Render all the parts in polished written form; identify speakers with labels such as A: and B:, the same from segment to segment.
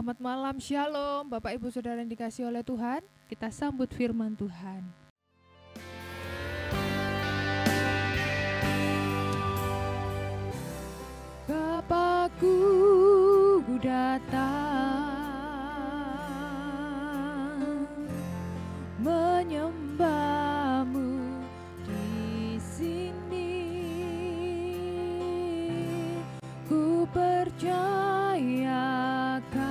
A: Selamat malam, Shalom Bapak Ibu Saudara yang dikasihi oleh Tuhan. Kita sambut firman Tuhan. Bapakku datang menyembahmu di sini. Ku percaya Kau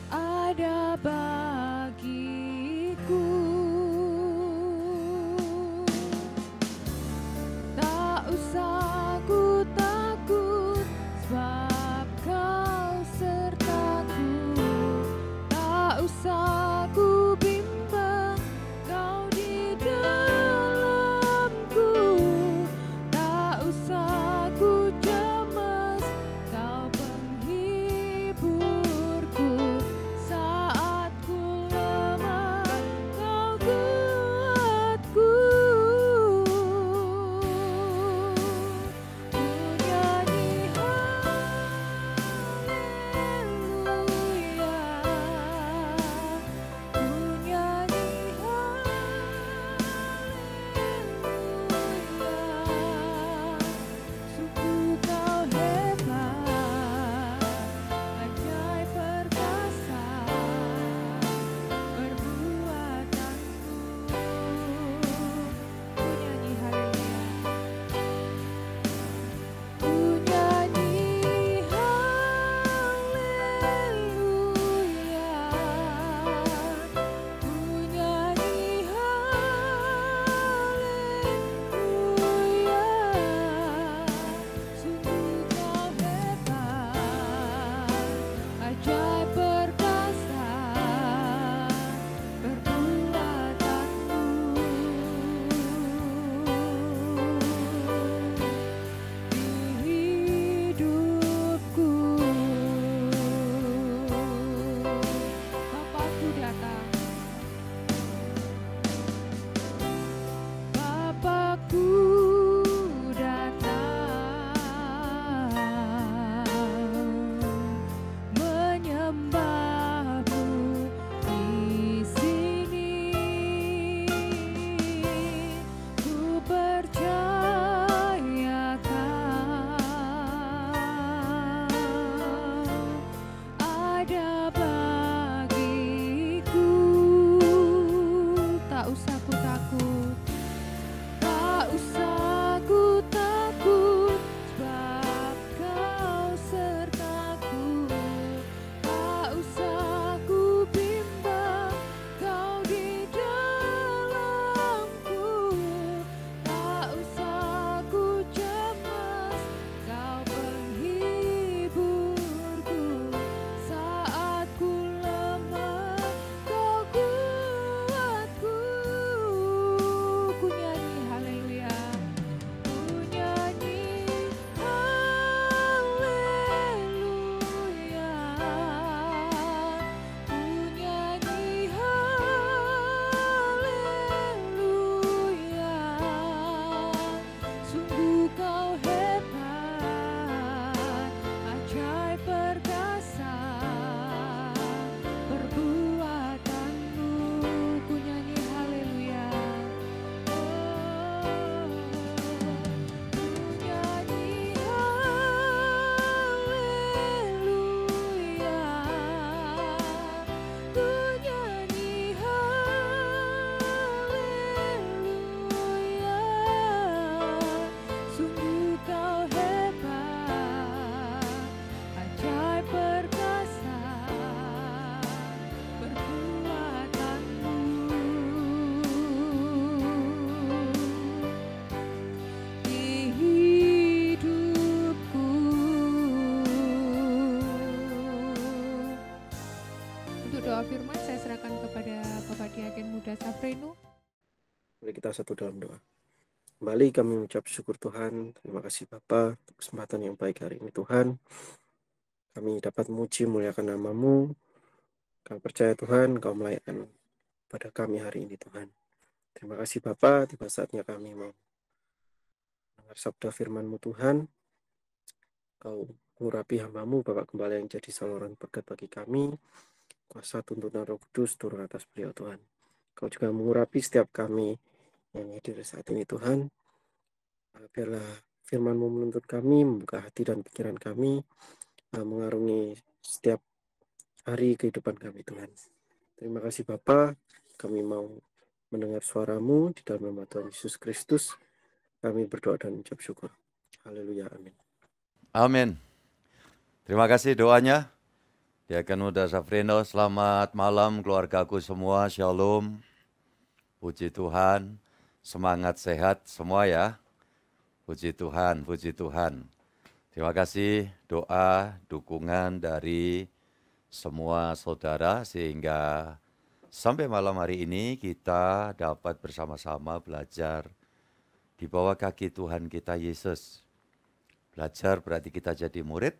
A: ada bagiku. Tak usah ku takut, sebab Kau sertaku. Tak usah ku bimbang, Kau di dalamku. Tak usah ku cemas, Kau penghiburku. Saat ku lemah, Kau kuatku. Ku nyanyi haleluya, ku nyanyi haleluya. Sungguh Kau hebat, ajaib perkasa perbuatanmu. Ku nyanyi haleluya, ku nyanyi haleluya, ku nyanyi haleluya. Sungguh Kau hebat, ajaib perkasa perbuatanmu. Di hidupku, Bapakku datang, Bapakku datang menyembahmu di sini. Ku percaya Kau ada bagiku. Tak usah ku takut, tak usah ku takut, sebab Kau sertaku. Tak usah ku bimbang, Kau di dalamku. Tak usah ku cemas, Kau penghiburku. Saat ku lemah, Kau kuatku. Ku nyanyi haleluya, ku nyanyi haleluya, ku nyanyi haleluya. Sungguh Kau hebat, ajaib perkasa perbuatanmu. Ku nyanyi haleluya, ku nyanyi haleluya, ku nyanyi haleluya. Sungguh Kau hebat, ajaib perkasa perbuatanmu. Di hidupku. Untuk doa firman saya serahkan kepada Bapak Diaken Muda Safrenu.
B: Mari kita satu dalam doa. Kembali kami mengucap syukur Tuhan. Terima kasih Bapa untuk kesempatan yang baik hari ini Tuhan. Kami dapat memuji muliakan nama-Mu. Kami percaya Tuhan Kau melayani pada kami hari ini Tuhan. Terima kasih Bapa, tiba saatnya kami mau mendengar sabda firman-Mu Tuhan. Kau mengurapi hamba-Mu Bapak Gembala yang jadi saluran berkat bagi kami. Kuasa tuntunan Roh Kudus turun atas beliau Tuhan. Kau juga mengurapi setiap kami yang hadir saat ini Tuhan. Biarlah firman-Mu menuntut kami, membuka hati dan pikiran kami, mengarungi setiap hari kehidupan kami Tuhan. Terima kasih Bapa, kami mau mendengar suara-Mu di dalam nama Tuhan Yesus Kristus. Kami berdoa dan ucap syukur. Haleluya, amin.
C: Amin. Terima kasih doanya. Diaken Muda Safrino, selamat malam keluargaku semua, shalom. Puji Tuhan, semangat sehat semua ya. Puji Tuhan, puji Tuhan. Terima kasih doa, dukungan dari semua saudara sehingga sampai malam hari ini kita dapat bersama-sama belajar di bawah kaki Tuhan kita Yesus. Belajar berarti kita jadi murid,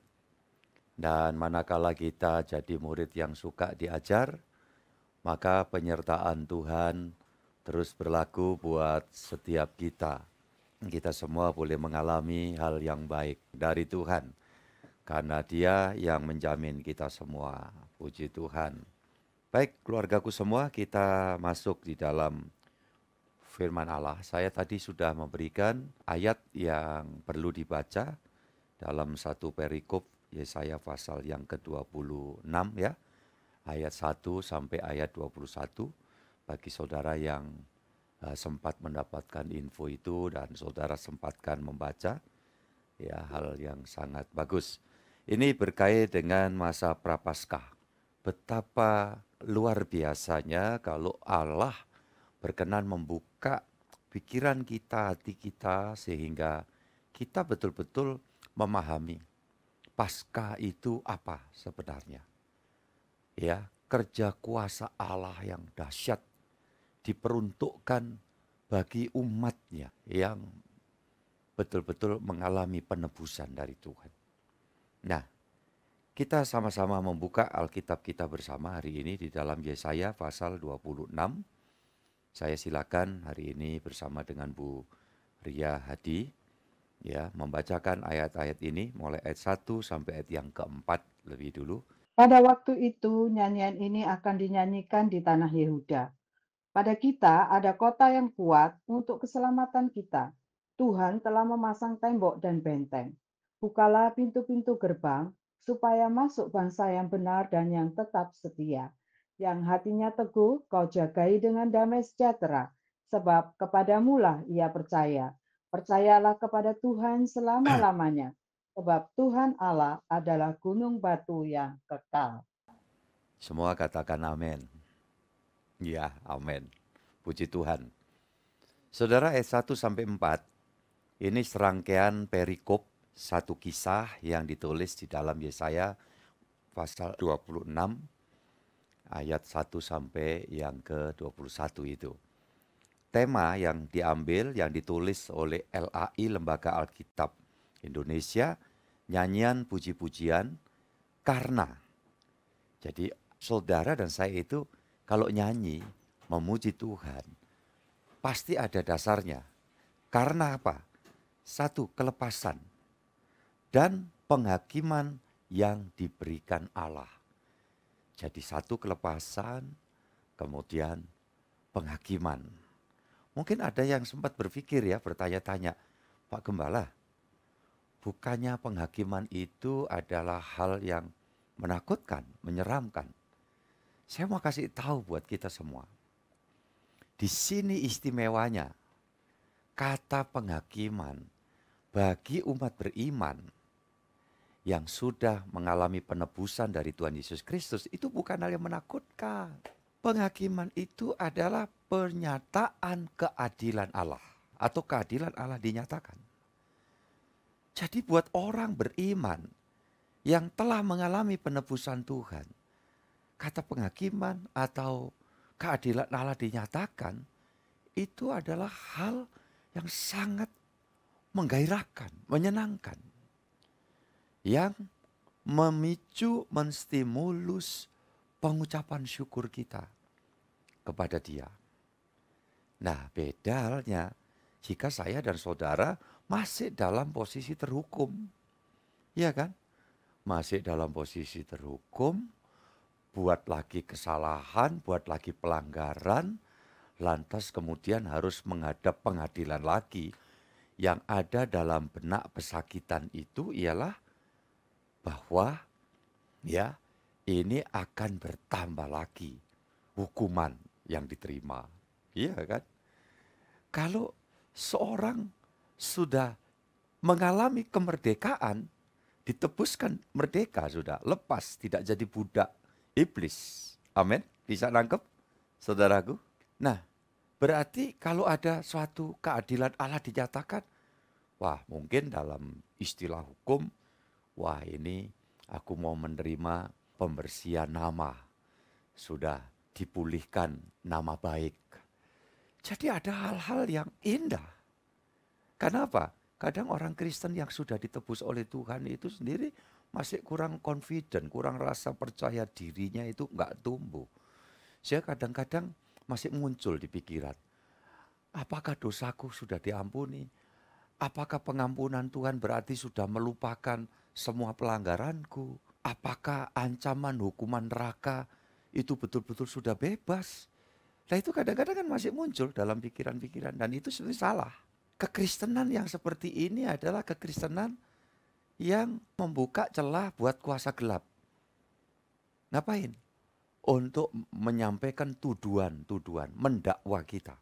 C: dan manakala kita jadi murid yang suka diajar, maka penyertaan Tuhan terus berlaku buat setiap kita. Kita semua boleh mengalami hal yang baik dari Tuhan, karena Dia yang menjamin kita semua. Puji Tuhan. Baik, keluargaku semua, kita masuk di dalam firman Allah. Saya tadi sudah memberikan ayat yang perlu dibaca dalam satu perikop Yesaya pasal yang ke-26 ya. Ayat 1 sampai ayat 21. Bagi saudara yang sempat mendapatkan info itu dan saudara sempatkan membaca, ya, hal yang sangat bagus. Ini berkait dengan masa Prapaskah. Betapa luar biasanya kalau Allah berkenan membuka pikiran kita, hati kita, sehingga kita betul-betul memahami Paskah itu apa sebenarnya. Ya, kerja kuasa Allah yang dahsyat diperuntukkan bagi umatnya yang betul-betul mengalami penebusan dari Tuhan. Nah, kita sama-sama membuka Alkitab kita bersama hari ini di dalam Yesaya pasal 26. Saya silakan hari ini bersama dengan Bu Ria Hadi ya membacakan ayat-ayat ini mulai ayat 1 sampai ayat yang keempat lebih dulu.
D: Pada waktu itu nyanyian ini akan dinyanyikan di tanah Yehuda. Pada kita ada kota yang kuat untuk keselamatan kita. Tuhan telah memasang tembok dan benteng. Bukalah pintu-pintu gerbang, supaya masuk bangsa yang benar dan yang tetap setia. Yang hatinya teguh, kau jagai dengan damai sejahtera, sebab kepadamulah ia percaya. Percayalah kepada Tuhan selama-lamanya, sebab Tuhan Allah adalah gunung batu yang kekal.
C: Semua katakan amin. Ya, amin. Puji Tuhan. Saudara, ayat 1 sampai 4, ini serangkaian perikop satu kisah yang ditulis di dalam Yesaya pasal 26 ayat 1 sampai yang ke-21 itu. Tema yang diambil, yang ditulis oleh LAI, Lembaga Alkitab Indonesia, nyanyian puji-pujian karena. Jadi saudara dan saya itu kalau nyanyi, memuji Tuhan, pasti ada dasarnya. Karena apa? Satu, kelepasan dan penghakiman yang diberikan Allah. Jadi satu, kelepasan, kemudian penghakiman. Mungkin ada yang sempat berpikir ya, bertanya-tanya, Pak Gembala, bukannya penghakiman itu adalah hal yang menakutkan, menyeramkan? Saya mau kasih tahu buat kita semua. Di sini istimewanya, kata penghakiman bagi umat beriman yang sudah mengalami penebusan dari Tuhan Yesus Kristus itu bukan hal yang menakutkan. Penghakiman itu adalah pernyataan keadilan Allah atau keadilan Allah dinyatakan. Jadi buat orang beriman yang telah mengalami penebusan Tuhan, kata penghakiman atau keadilan Allah dinyatakan itu adalah hal yang sangat menggairahkan, menyenangkan, yang memicu, menstimulus pengucapan syukur kita kepada Dia. Nah, beda halnya jika saya dan saudara masih dalam posisi terhukum. Iya kan? Masih dalam posisi terhukum, buat lagi kesalahan, buat lagi pelanggaran, lantas kemudian harus menghadap pengadilan lagi. Yang ada dalam benak pesakitan itu ialah bahwa ya ini akan bertambah lagi hukuman yang diterima. Iya kan? Kalau seorang sudah mengalami kemerdekaan, ditebuskan merdeka sudah, lepas, tidak jadi budak iblis. Amin. Bisa nangkep, saudaraku? Nah, berarti kalau ada suatu keadilan Allah dinyatakan, wah mungkin dalam istilah hukum, wah ini aku mau menerima pembersihan nama. Sudah dipulihkan nama baik. Jadi ada hal-hal yang indah. Kenapa? Kadang orang Kristen yang sudah ditebus oleh Tuhan itu sendiri masih kurang confident, kurang rasa percaya dirinya itu enggak tumbuh. Saya kadang-kadang masih muncul di pikiran, apakah dosaku sudah diampuni? Apakah pengampunan Tuhan berarti sudah melupakan semua pelanggaranku? Apakah ancaman hukuman neraka itu betul-betul sudah bebas? Nah itu kadang-kadang kan masih muncul dalam pikiran-pikiran dan itu sebenarnya salah. Kekristenan yang seperti ini adalah kekristenan yang membuka celah buat kuasa gelap. Ngapain? Untuk menyampaikan tuduhan-tuduhan, mendakwa kita.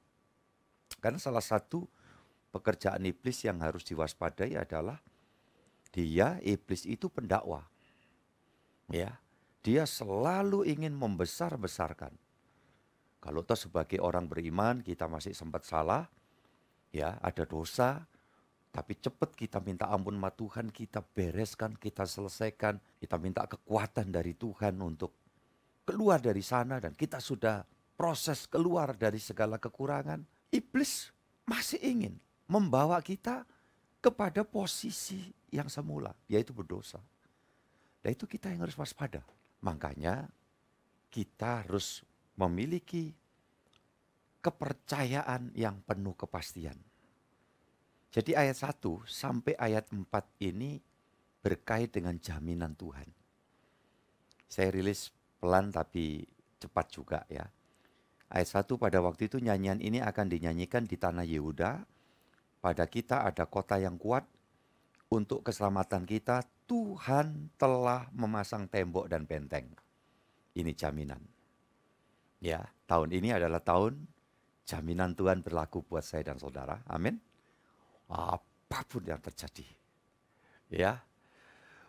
C: Karena salah satu pekerjaan iblis yang harus diwaspadai adalah iblis itu pendakwa. Ya, dia selalu ingin membesar-besarkan. Kalau toh sebagai orang beriman kita masih sempat salah, ya ada dosa, tapi cepat kita minta ampun sama Tuhan, kita bereskan, kita selesaikan, kita minta kekuatan dari Tuhan untuk keluar dari sana dan kita sudah proses keluar dari segala kekurangan. Iblis masih ingin membawa kita kepada posisi yang semula, yaitu berdosa. Dan itu kita yang harus waspada. Makanya kita harus memiliki kepercayaan yang penuh kepastian. Jadi ayat 1 sampai ayat 4 ini berkait dengan jaminan Tuhan. Saya rilis pelan tapi cepat juga ya. Ayat 1, pada waktu itu nyanyian ini akan dinyanyikan di tanah Yehuda. Pada kita ada kota yang kuat. Untuk keselamatan kita Tuhan telah memasang tembok dan benteng. Ini jaminan. Ya, tahun ini adalah tahun jaminan Tuhan berlaku buat saya dan saudara. Amin. Apapun yang terjadi. Ya.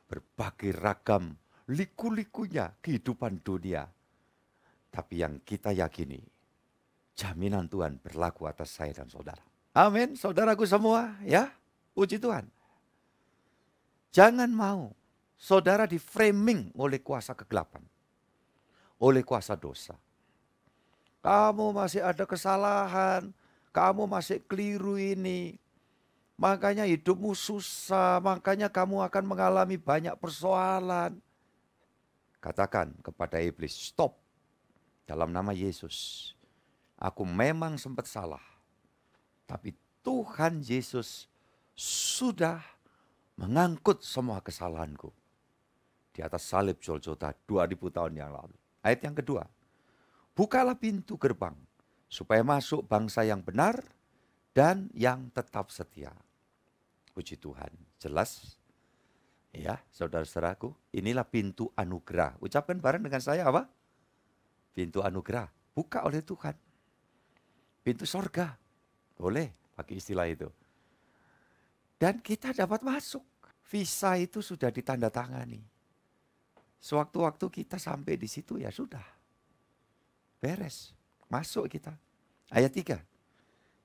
C: Berbagai ragam liku-likunya kehidupan dunia. Tapi yang kita yakini, jaminan Tuhan berlaku atas saya dan saudara. Amin, saudaraku semua, ya. Puji Tuhan. Jangan mau saudara di framing oleh kuasa kegelapan. Oleh kuasa dosa. Kamu masih ada kesalahan, kamu masih keliru ini. Makanya hidupmu susah, makanya kamu akan mengalami banyak persoalan. Katakan kepada iblis, stop. Dalam nama Yesus, aku memang sempat salah. Tapi Tuhan Yesus sudah mengangkut semua kesalahanku. Di atas salib Golgota 2000 tahun yang lalu. Ayat yang kedua, bukalah pintu gerbang supaya masuk bangsa yang benar dan yang tetap setia. Puji Tuhan, jelas ya saudara-saudaraku, inilah pintu anugerah. Ucapkan bareng dengan saya apa? Pintu anugerah, buka oleh Tuhan. Pintu sorga, boleh pakai istilah itu. Dan kita dapat masuk. Visa itu sudah ditandatangani. Sewaktu-waktu kita sampai di situ ya sudah. Beres, masuk kita. Ayat 3.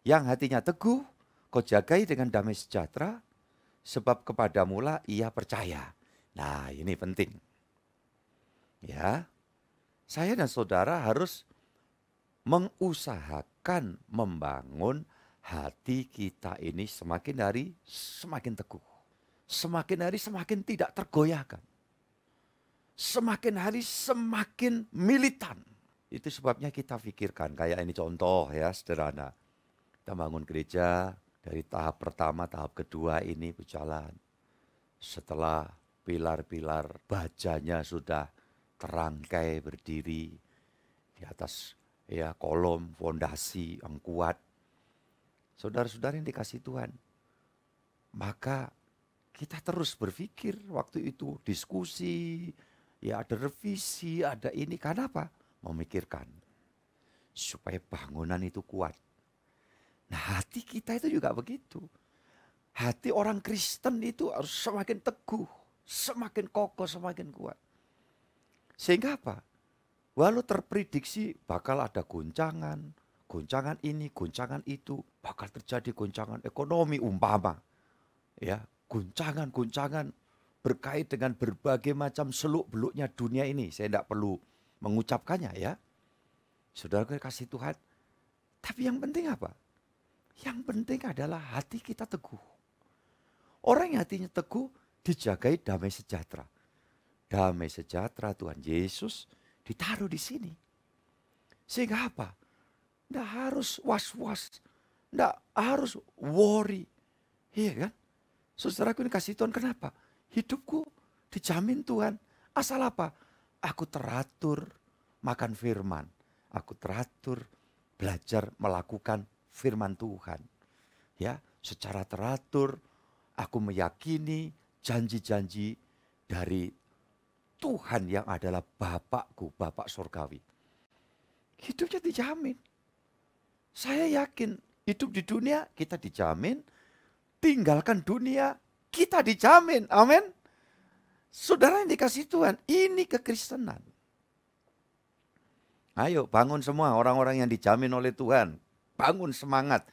C: Yang hatinya teguh, kau jagai dengan damai sejahtera, sebab kepadamulah ia percaya. Nah ini penting. Ya, saya dan saudara harus mengusahakan membangun hati kita ini semakin hari semakin teguh. Semakin hari semakin tidak tergoyahkan. Semakin hari semakin militan. Itu sebabnya kita pikirkan, kayak ini contoh ya sederhana. Kita bangun gereja dari tahap pertama, tahap kedua ini berjalan. Setelah pilar-pilar bajanya sudah terangkai berdiri di atas ya kolom fondasi yang kuat. Saudara-saudara yang dikasih Tuhan, maka kita terus berpikir waktu itu, diskusi, ya ada revisi, ada ini. Karena apa? Memikirkan supaya bangunan itu kuat. Nah, hati kita itu juga begitu. Hati orang Kristen itu harus semakin teguh, semakin kokoh, semakin kuat. Sehingga apa? Walau terprediksi bakal ada goncangan, goncangan ini, goncangan itu, bakal terjadi goncangan ekonomi umpama. Ya, goncangan-goncangan berkait dengan berbagai macam seluk-beluknya dunia ini. Saya tidak perlu mengucapkannya ya. Saudara kasih Tuhan. Tapi yang penting apa? Yang penting adalah hati kita teguh. Orang yang hatinya teguh dijagai damai sejahtera. Damai sejahtera Tuhan Yesus ditaruh di sini. Sehingga apa? Tidak harus was-was. Tidak harus worry. Iya kan? Saudaraku ini kasih Tuhan kenapa? Hidupku dijamin Tuhan. Asal apa? Aku teratur makan firman. Aku teratur belajar melakukan firman Tuhan. Ya, secara teratur aku meyakini janji-janji dari Tuhan yang adalah Bapakku, Bapak Surgawi. Hidupnya dijamin. Saya yakin hidup di dunia kita dijamin, tinggalkan dunia kita dijamin. Amin. Saudara yang dikasih Tuhan, ini kekristenan. Ayo bangun semua orang-orang yang dijamin oleh Tuhan. Bangun semangat,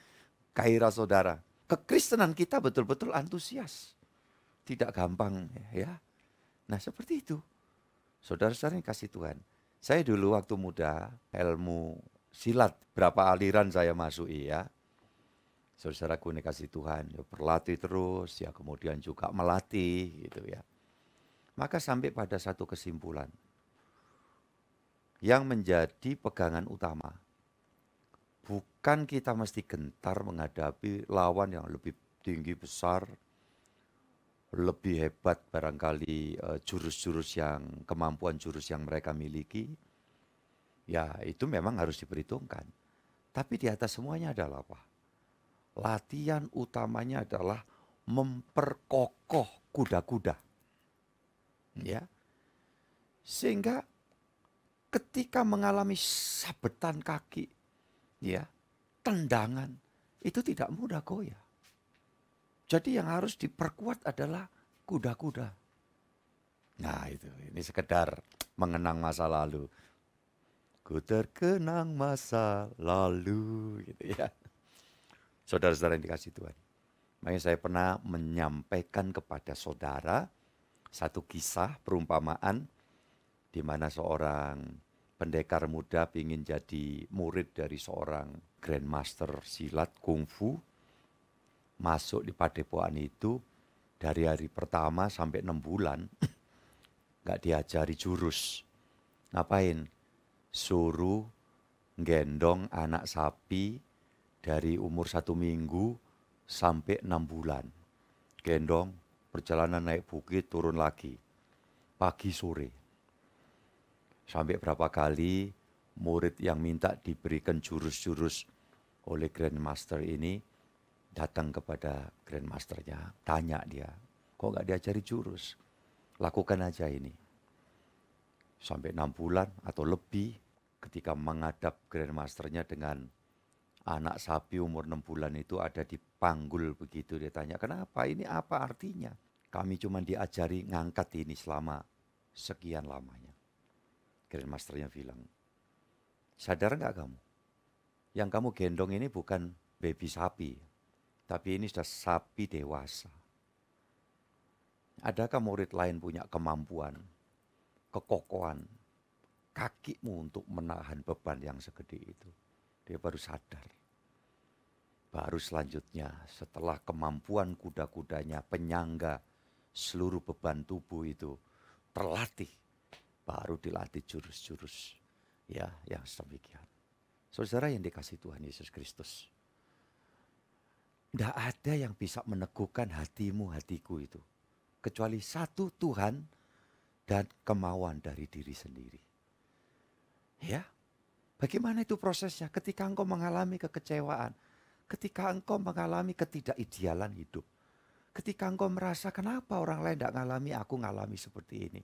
C: gairah saudara. Kekristenan kita betul-betul antusias. Tidak gampang ya. Nah seperti itu. Saudara-saudara yang kasih Tuhan. Saya dulu waktu muda, ilmu silat, berapa aliran saya masuki ya. Saudaraku ini kasih Tuhan, ya berlatih terus, ya kemudian juga melatih gitu ya. Maka sampai pada satu kesimpulan. Yang menjadi pegangan utama. Bukan kita mesti gentar menghadapi lawan yang lebih tinggi besar, lebih hebat barangkali jurus-jurus yang, kemampuan jurus yang mereka miliki. Ya itu memang harus diperhitungkan. Tapi di atas semuanya adalah apa? Latihan utamanya adalah memperkokoh kuda-kuda. Ya. Sehingga ketika mengalami sabetan kaki, ya, tendangan, itu tidak mudah goyah. Jadi yang harus diperkuat adalah kuda-kuda. Nah itu, ini sekedar mengenang masa lalu. Ku terkenang masa lalu, gitu ya. Saudara-saudara yang dikasih Tuhan. Makanya saya pernah menyampaikan kepada saudara satu kisah perumpamaan di mana seorang pendekar muda ingin jadi murid dari seorang grandmaster silat kungfu. Masuk di padepokan itu dari hari pertama sampai 6 bulan gak diajari jurus. Ngapain? Suruh gendong anak sapi dari umur 1 minggu sampai 6 bulan. Gendong, perjalanan naik bukit, turun lagi. Pagi sore. Sampai berapa kali murid yang minta diberikan jurus-jurus oleh grandmaster ini datang kepada grandmasternya, tanya dia, kok gak diajari jurus? Lakukan aja ini. Sampai 6 bulan atau lebih ketika menghadap grandmasternya dengan anak sapi umur 6 bulan itu ada di panggul begitu. Dia tanya, kenapa? Ini apa artinya? Kami cuma diajari ngangkat ini selama sekian lamanya. Grandmasternya bilang, sadar gak kamu? Yang kamu gendong ini bukan baby sapi. Tapi ini sudah sapi dewasa. Adakah murid lain punya kemampuan, kekokohan, kakimu untuk menahan beban yang segede itu? Dia baru sadar. Baru selanjutnya setelah kemampuan kuda-kudanya, penyangga seluruh beban tubuh itu terlatih. Baru dilatih jurus-jurus ya yang sedemikian. Saudara yang dikasih Tuhan Yesus Kristus. Tidak ada yang bisa meneguhkan hatimu, hatiku itu. kecuali satu, Tuhan dan kemauan dari diri sendiri. Ya, bagaimana itu prosesnya? Ketika engkau mengalami kekecewaan, ketika engkau mengalami ketidakidealan hidup, ketika engkau merasa kenapa orang lain tidak ngalami, aku ngalami seperti ini.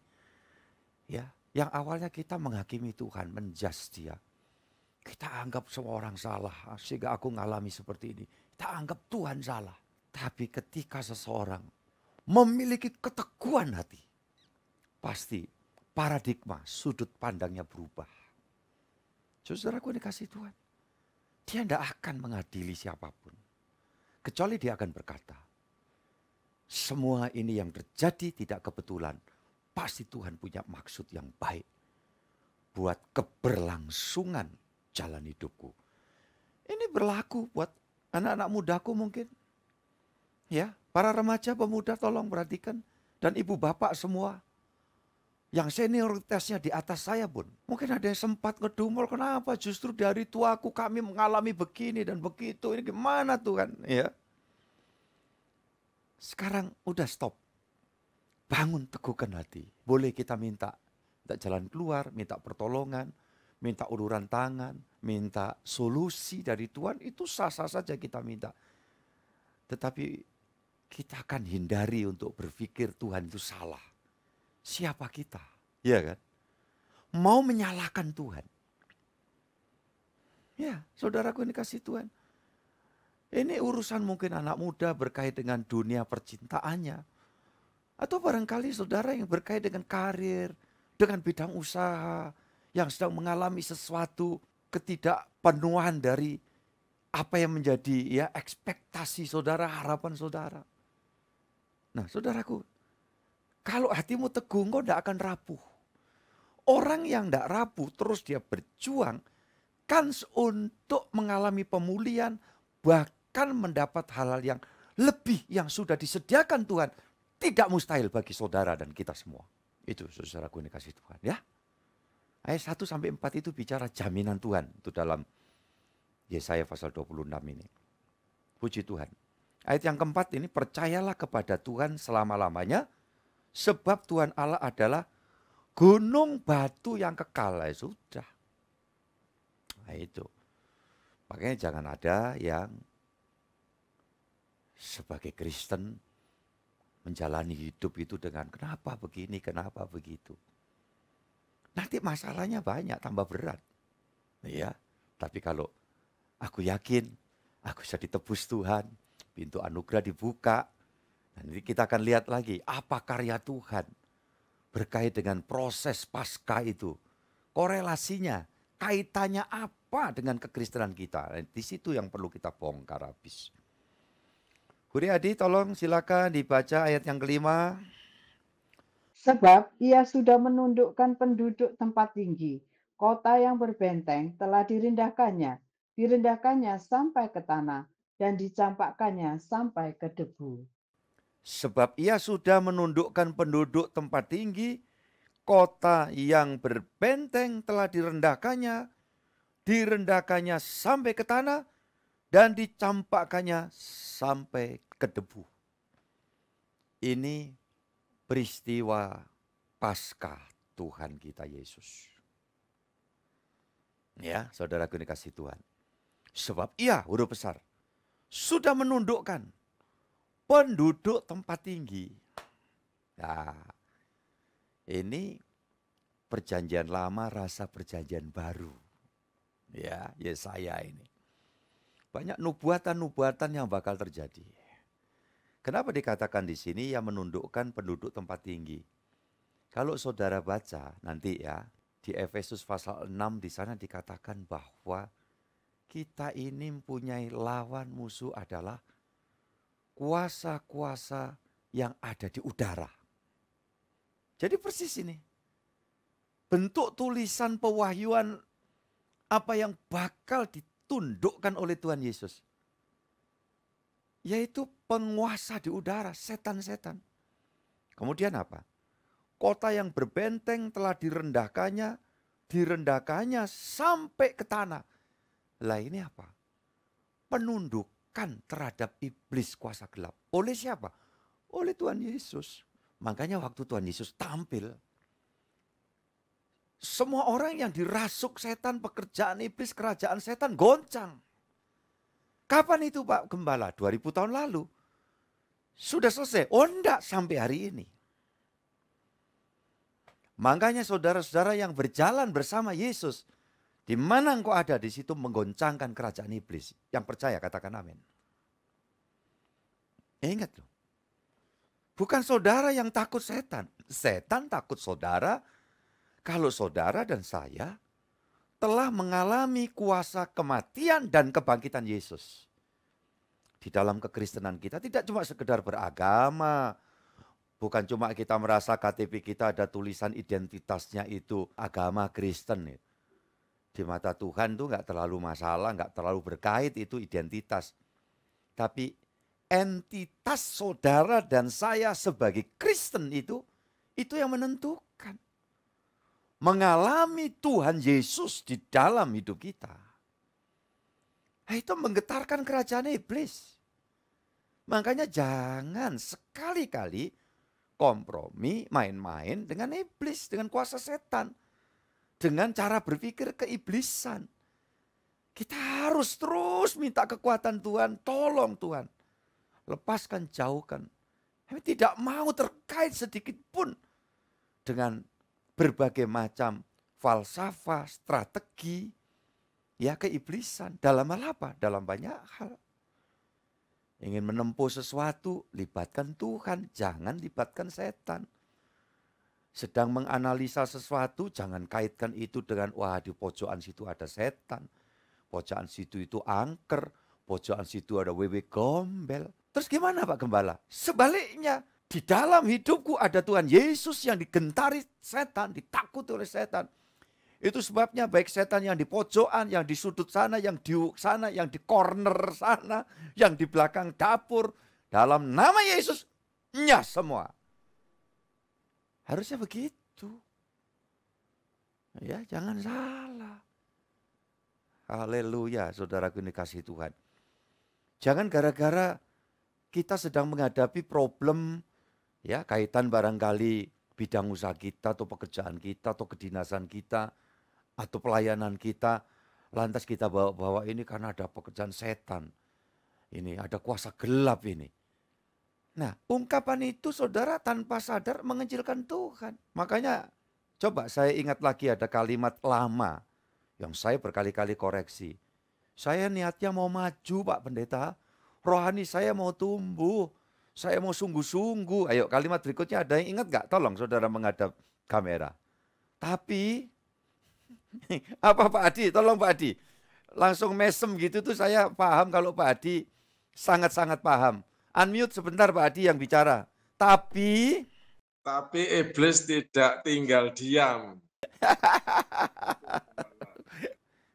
C: Ya, yang awalnya kita menghakimi Tuhan, menjudge dia. Kita anggap semua orang salah sehingga aku ngalami seperti ini. Kita anggap Tuhan salah. Tapi ketika seseorang memiliki keteguhan hati, pasti paradigma sudut pandangnya berubah. Saudaraku dikasih Tuhan, dia tidak akan mengadili siapapun. Kecuali dia akan berkata, semua ini yang terjadi tidak kebetulan. Pasti Tuhan punya maksud yang baik buat keberlangsungan jalan hidupku. Ini berlaku buat anak-anak mudaku mungkin. Ya, para remaja pemuda tolong perhatikan. Dan ibu bapak semua. Yang senioritasnya di atas saya pun. Mungkin ada yang sempat ngedumel, kenapa justru dari tuaku kami mengalami begini dan begitu. Ini gimana Tuhan? Ya. Sekarang udah stop. Bangun teguhkan hati. Boleh kita minta jalan keluar, minta pertolongan, minta uluran tangan, minta solusi dari Tuhan. Itu sah-sah saja kita minta. Tetapi kita akan hindari untuk berpikir Tuhan itu salah. Siapa kita? Ya kan? Mau menyalahkan Tuhan. Ya, saudaraku ini kasih Tuhan. Ini urusan mungkin anak muda berkait dengan dunia percintaannya. Atau barangkali saudara yang berkait dengan karir, dengan bidang usaha, yang sedang mengalami sesuatu ketidakpenuhan dari apa yang menjadi ya ekspektasi saudara, harapan saudara. Nah saudaraku, kalau hatimu teguh, engkau tidak akan rapuh. Orang yang tidak rapuh terus dia berjuang, kans untuk mengalami pemulihan, bahkan mendapat hal-hal yang lebih yang sudah disediakan Tuhan, tidak mustahil bagi saudara dan kita semua. Itu saudaraku ini kasih Tuhan ya. Ayat 1-4 itu bicara jaminan Tuhan. Itu dalam Yesaya pasal 26 ini. Puji Tuhan. Ayat yang keempat ini, percayalah kepada Tuhan selama-lamanya. Sebab Tuhan Allah adalah gunung batu yang kekal. Ya sudah. Nah itu. Makanya jangan ada yang sebagai Kristen menjalani hidup itu dengan kenapa begini, kenapa begitu. Nanti masalahnya banyak, tambah berat. Ya, tapi kalau aku yakin, aku bisa ditebus Tuhan, pintu anugerah dibuka. Nanti kita akan lihat lagi, apa karya Tuhan berkait dengan proses Paskah itu. Korelasinya, kaitannya apa dengan kekristenan kita. Dan di situ yang perlu kita bongkar habis. Huri Adi, tolong silakan dibaca ayat yang kelima.
D: Sebab ia sudah menundukkan penduduk tempat tinggi. Kota yang berbenteng telah direndahkannya sampai ke tanah, dan dicampakkannya sampai ke debu.
C: Sebab ia sudah menundukkan penduduk tempat tinggi, kota yang berbenteng telah direndahkannya sampai ke tanah, dan dicampakkannya sampai ke debu. Ini peristiwa Paskah Tuhan kita Yesus. Ya, saudaraku dikasih Tuhan. Sebab ia, huruf besar, sudah menundukkan penduduk tempat tinggi. Nah, ini perjanjian lama rasa perjanjian baru. Ya, Yesaya ini. Banyak nubuatan-nubuatan yang bakal terjadi. Kenapa dikatakan di sini yang menundukkan penduduk tempat tinggi? Kalau saudara baca nanti ya, di Efesus pasal 6 di sana dikatakan bahwa kita ini mempunyai lawan musuh adalah kuasa-kuasa yang ada di udara. Jadi persis ini. Bentuk tulisan pewahyuan apa yang bakal ditundukkan oleh Tuhan Yesus. Yaitu penguasa di udara, setan-setan. Kemudian apa? Kota yang berbenteng telah direndahkannya sampai ke tanah. Lah ini apa? Penundukan terhadap iblis kuasa gelap. Oleh siapa? Oleh Tuhan Yesus. Makanya waktu Tuhan Yesus tampil, semua orang yang dirasuk setan, pekerjaan iblis, kerajaan setan goncang. Kapan itu Pak Gembala? 2000 tahun lalu. Sudah selesai? Oh enggak, sampai hari ini. Makanya saudara-saudara yang berjalan bersama Yesus, di mana engkau ada, di situ menggoncangkan kerajaan iblis. Yang percaya katakan amin. Ingat loh. Bukan saudara yang takut setan. Setan takut saudara kalau saudara dan saya telah mengalami kuasa kematian dan kebangkitan Yesus. Di dalam kekristenan kita tidak cuma sekedar beragama. Bukan cuma kita merasa KTP kita ada tulisan identitasnya itu agama Kristen. Di mata Tuhan itu nggak terlalu masalah, nggak terlalu berkait itu identitas. Tapi entitas saudara dan saya sebagai Kristen itu yang menentukan. Mengalami Tuhan Yesus di dalam hidup kita. Nah, itu menggetarkan kerajaan iblis. Makanya jangan sekali-kali kompromi, main-main dengan iblis, dengan kuasa setan. Dengan cara berpikir keiblisan. Kita harus terus minta kekuatan Tuhan, tolong Tuhan. Lepaskan, jauhkan. Kami tidak mau terkait sedikit pun dengan berbagai macam falsafah, strategi, ya keiblisan. Dalam hal apa? Dalam banyak hal. Ingin menempuh sesuatu, libatkan Tuhan, jangan libatkan setan. Sedang menganalisa sesuatu, jangan kaitkan itu dengan, wah di pojokan situ ada setan. Pojokan situ itu angker, pojokan situ ada wewe gombel. Terus gimana Pak Gembala? Sebaliknya, di dalam hidupku ada Tuhan Yesus yang digentari setan, ditakuti oleh setan. Itu sebabnya baik setan yang di pojokan, yang di sudut sana, yang di sana, yang di corner sana, yang di belakang dapur. Dalam nama Yesus, nyas semua. Harusnya begitu. Ya, jangan salah. Haleluya, saudaraku dikasihi Tuhan. Jangan gara-gara kita sedang menghadapi problem, ya kaitan barangkali bidang usaha kita atau pekerjaan kita atau kedinasan kita atau pelayanan kita, lantas kita bawa-bawa ini karena ada pekerjaan setan. Ini ada kuasa gelap ini. Nah, ungkapan itu saudara tanpa sadar mengecilkan Tuhan. Makanya coba saya ingat lagi ada kalimat lama yang saya berkali-kali koreksi. Saya niatnya mau maju Pak Pendeta, rohani saya mau tumbuh, saya mau sungguh-sungguh. Ayo kalimat berikutnya ada yang ingat gak? Tolong saudara menghadap kamera. Tapi, apa Pak Adi? Tolong Pak Adi. Langsung mesem gitu tuh saya paham kalau Pak Adi sangat-sangat paham. Unmute sebentar Pak Adi yang bicara. Tapi
E: iblis tidak tinggal diam.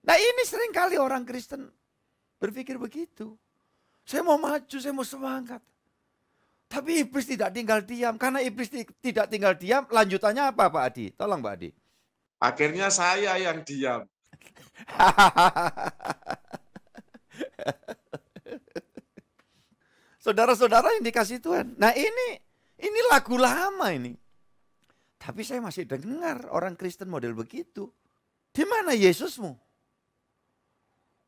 C: Nah ini seringkali orang Kristen berpikir begitu. Saya mau maju, saya mau semangat. Tapi iblis tidak tinggal diam. Karena iblis tidak tinggal diam, lanjutannya apa Pak Adi? Tolong Pak Adi.
E: Akhirnya saya yang diam.
C: Saudara-saudara yang dikasih Tuhan. Nah ini lagu lama ini. Tapi saya masih dengar orang Kristen model begitu. Di mana Yesusmu?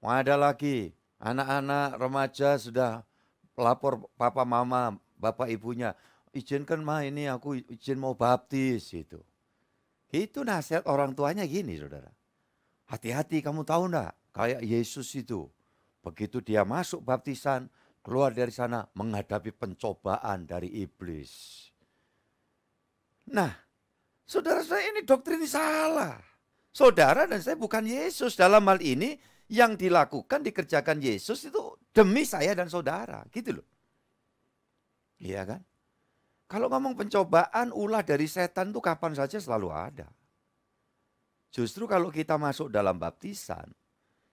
C: Ada lagi anak-anak remaja sudah lapor papa mama, bapak ibunya. Izinkan ma ini aku izin mau baptis itu. Itu nasihat orang tuanya gini saudara. Hati-hati kamu tahu enggak? Kayak Yesus itu. Begitu dia masuk baptisan, keluar dari sana menghadapi pencobaan dari iblis. Nah, saudara-saudara ini doktrin salah. Saudara dan saya bukan Yesus. Dalam hal ini yang dilakukan, dikerjakan Yesus itu demi saya dan saudara. Gitu loh. Iya kan? Kalau ngomong pencobaan, ulah dari setan itu kapan saja selalu ada. Justru kalau kita masuk dalam baptisan,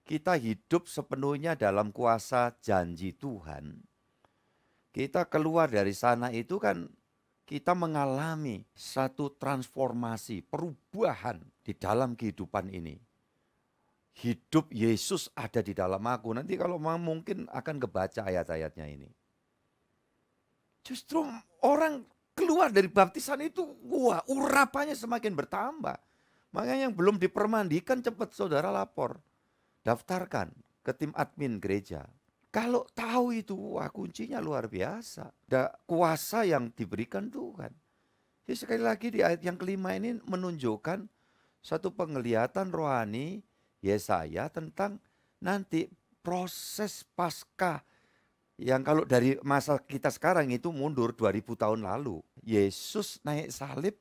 C: kita hidup sepenuhnya dalam kuasa janji Tuhan. Kita keluar dari sana itu kan kita mengalami satu transformasi, perubahan di dalam kehidupan ini. Hidup Yesus ada di dalam aku. Nanti kalau mungkin akan kebaca ayat-ayatnya ini. Justru orang keluar dari baptisan itu, wah urapannya semakin bertambah. Makanya yang belum dipermandikan cepat saudara lapor. Daftarkan ke tim admin gereja. Kalau tahu itu, wah kuncinya luar biasa. Ada kuasa yang diberikan Tuhan. Jadi sekali lagi di ayat yang kelima ini menunjukkan satu penglihatan rohani Yesaya tentang nanti proses Paskah. Yang kalau dari masa kita sekarang itu mundur 2000 tahun lalu. Yesus naik salib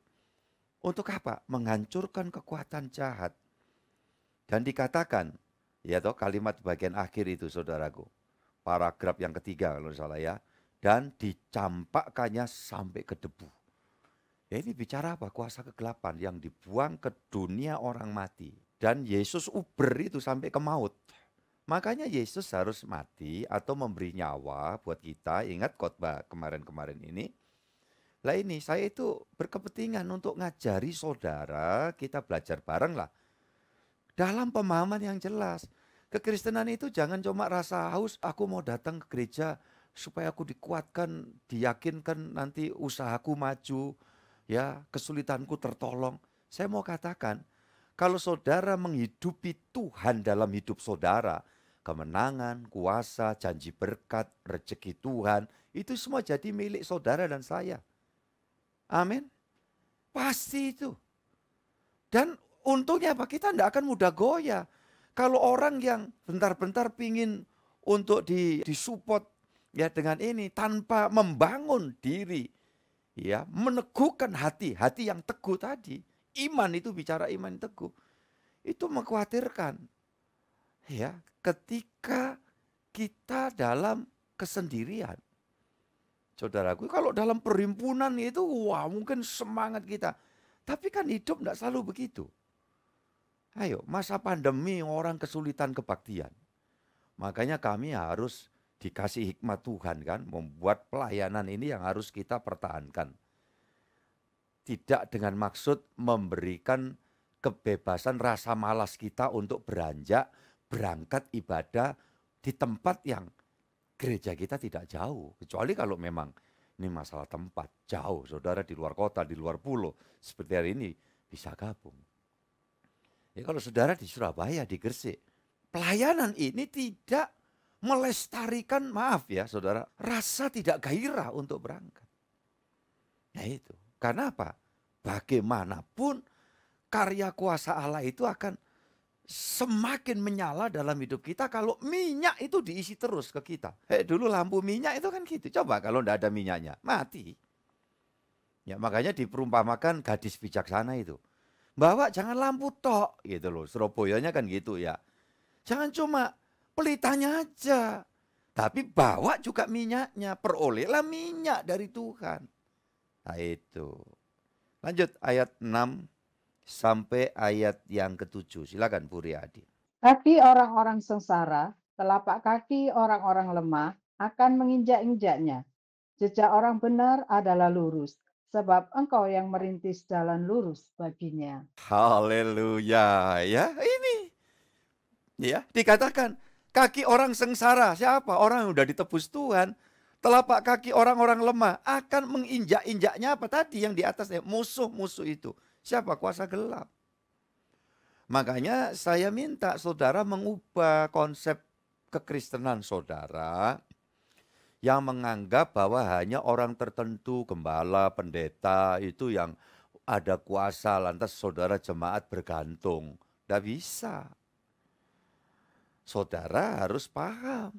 C: untuk apa? Menghancurkan kekuatan jahat. Dan dikatakan, ya toh kalimat bagian akhir itu saudaraku. Paragraf yang ketiga kalau salah ya. Dan dicampakkannya sampai ke debu. Ya ini bicara apa? Kuasa kegelapan yang dibuang ke dunia orang mati. Dan Yesus uber itu sampai ke maut. Makanya Yesus harus mati atau memberi nyawa buat kita. Ingat khotbah kemarin-kemarin ini. Lah ini saya itu berkepentingan untuk ngajari saudara, kita belajar bareng lah. Dalam pemahaman yang jelas. Kekristenan itu jangan cuma rasa haus, aku mau datang ke gereja supaya aku dikuatkan, diyakinkan nanti usahaku maju, ya kesulitanku tertolong. Saya mau katakan, kalau saudara menghidupi Tuhan dalam hidup saudara, kemenangan, kuasa, janji berkat, rezeki Tuhan, itu semua jadi milik saudara dan saya. Amin. Pasti itu. Dan untungnya apa? Kita tidak akan mudah goyah. Kalau orang yang bentar-bentar pingin untuk disupport ya dengan ini tanpa membangun diri, ya meneguhkan hati yang teguh tadi. Iman itu bicara iman teguh. Itu mengkhawatirkan. Ya, ketika kita dalam kesendirian. Saudaraku, kalau dalam perhimpunan itu, wah mungkin semangat kita. Tapi kan hidup tidak selalu begitu. Ayo, masa pandemi orang kesulitan kebaktian. Makanya kami harus dikasih hikmat Tuhan kan, membuat pelayanan ini yang harus kita pertahankan. Tidak dengan maksud memberikan kebebasan rasa malas kita untuk beranjak, berangkat ibadah di tempat yang gereja kita tidak jauh. Kecuali kalau memang ini masalah tempat, jauh. Saudara di luar kota, di luar pulau, seperti hari ini bisa gabung. Ya kalau saudara di Surabaya, di Gresik, pelayanan ini tidak melestarikan, maaf ya saudara, rasa tidak gairah untuk berangkat. Nah itu, karena apa? Bagaimanapun karya kuasa Allah itu akan semakin menyala dalam hidup kita kalau minyak itu diisi terus ke kita. Dulu lampu minyak itu kan gitu. Coba kalau tidak ada minyaknya, mati. Ya makanya diperumpamakan gadis bijaksana itu. Bawa jangan lampu tok gitu loh. Surabayanya kan gitu ya. Jangan cuma pelitanya aja. Tapi bawa juga minyaknya. Perolehlah minyak dari Tuhan. Nah itu. Lanjut ayat 6. Sampai ayat yang ke-7. Silakan Bu Riyadi.
D: Kaki orang-orang sengsara, telapak kaki orang-orang lemah akan menginjak-injaknya. Jejak orang benar adalah lurus, sebab Engkau yang merintis jalan lurus baginya.
C: Haleluya. Ya, ini. Ya, dikatakan kaki orang sengsara. Siapa? Orang yang sudah ditebus Tuhan. Telapak kaki orang-orang lemah akan menginjak-injaknya apa tadi yang di atasnya? Musuh-musuh itu. Siapa? Kuasa gelap. Makanya saya minta saudara mengubah konsep kekristenan saudara yang menganggap bahwa hanya orang tertentu, gembala, pendeta itu yang ada kuasa lantas saudara jemaat bergantung. Tidak bisa. Saudara harus paham.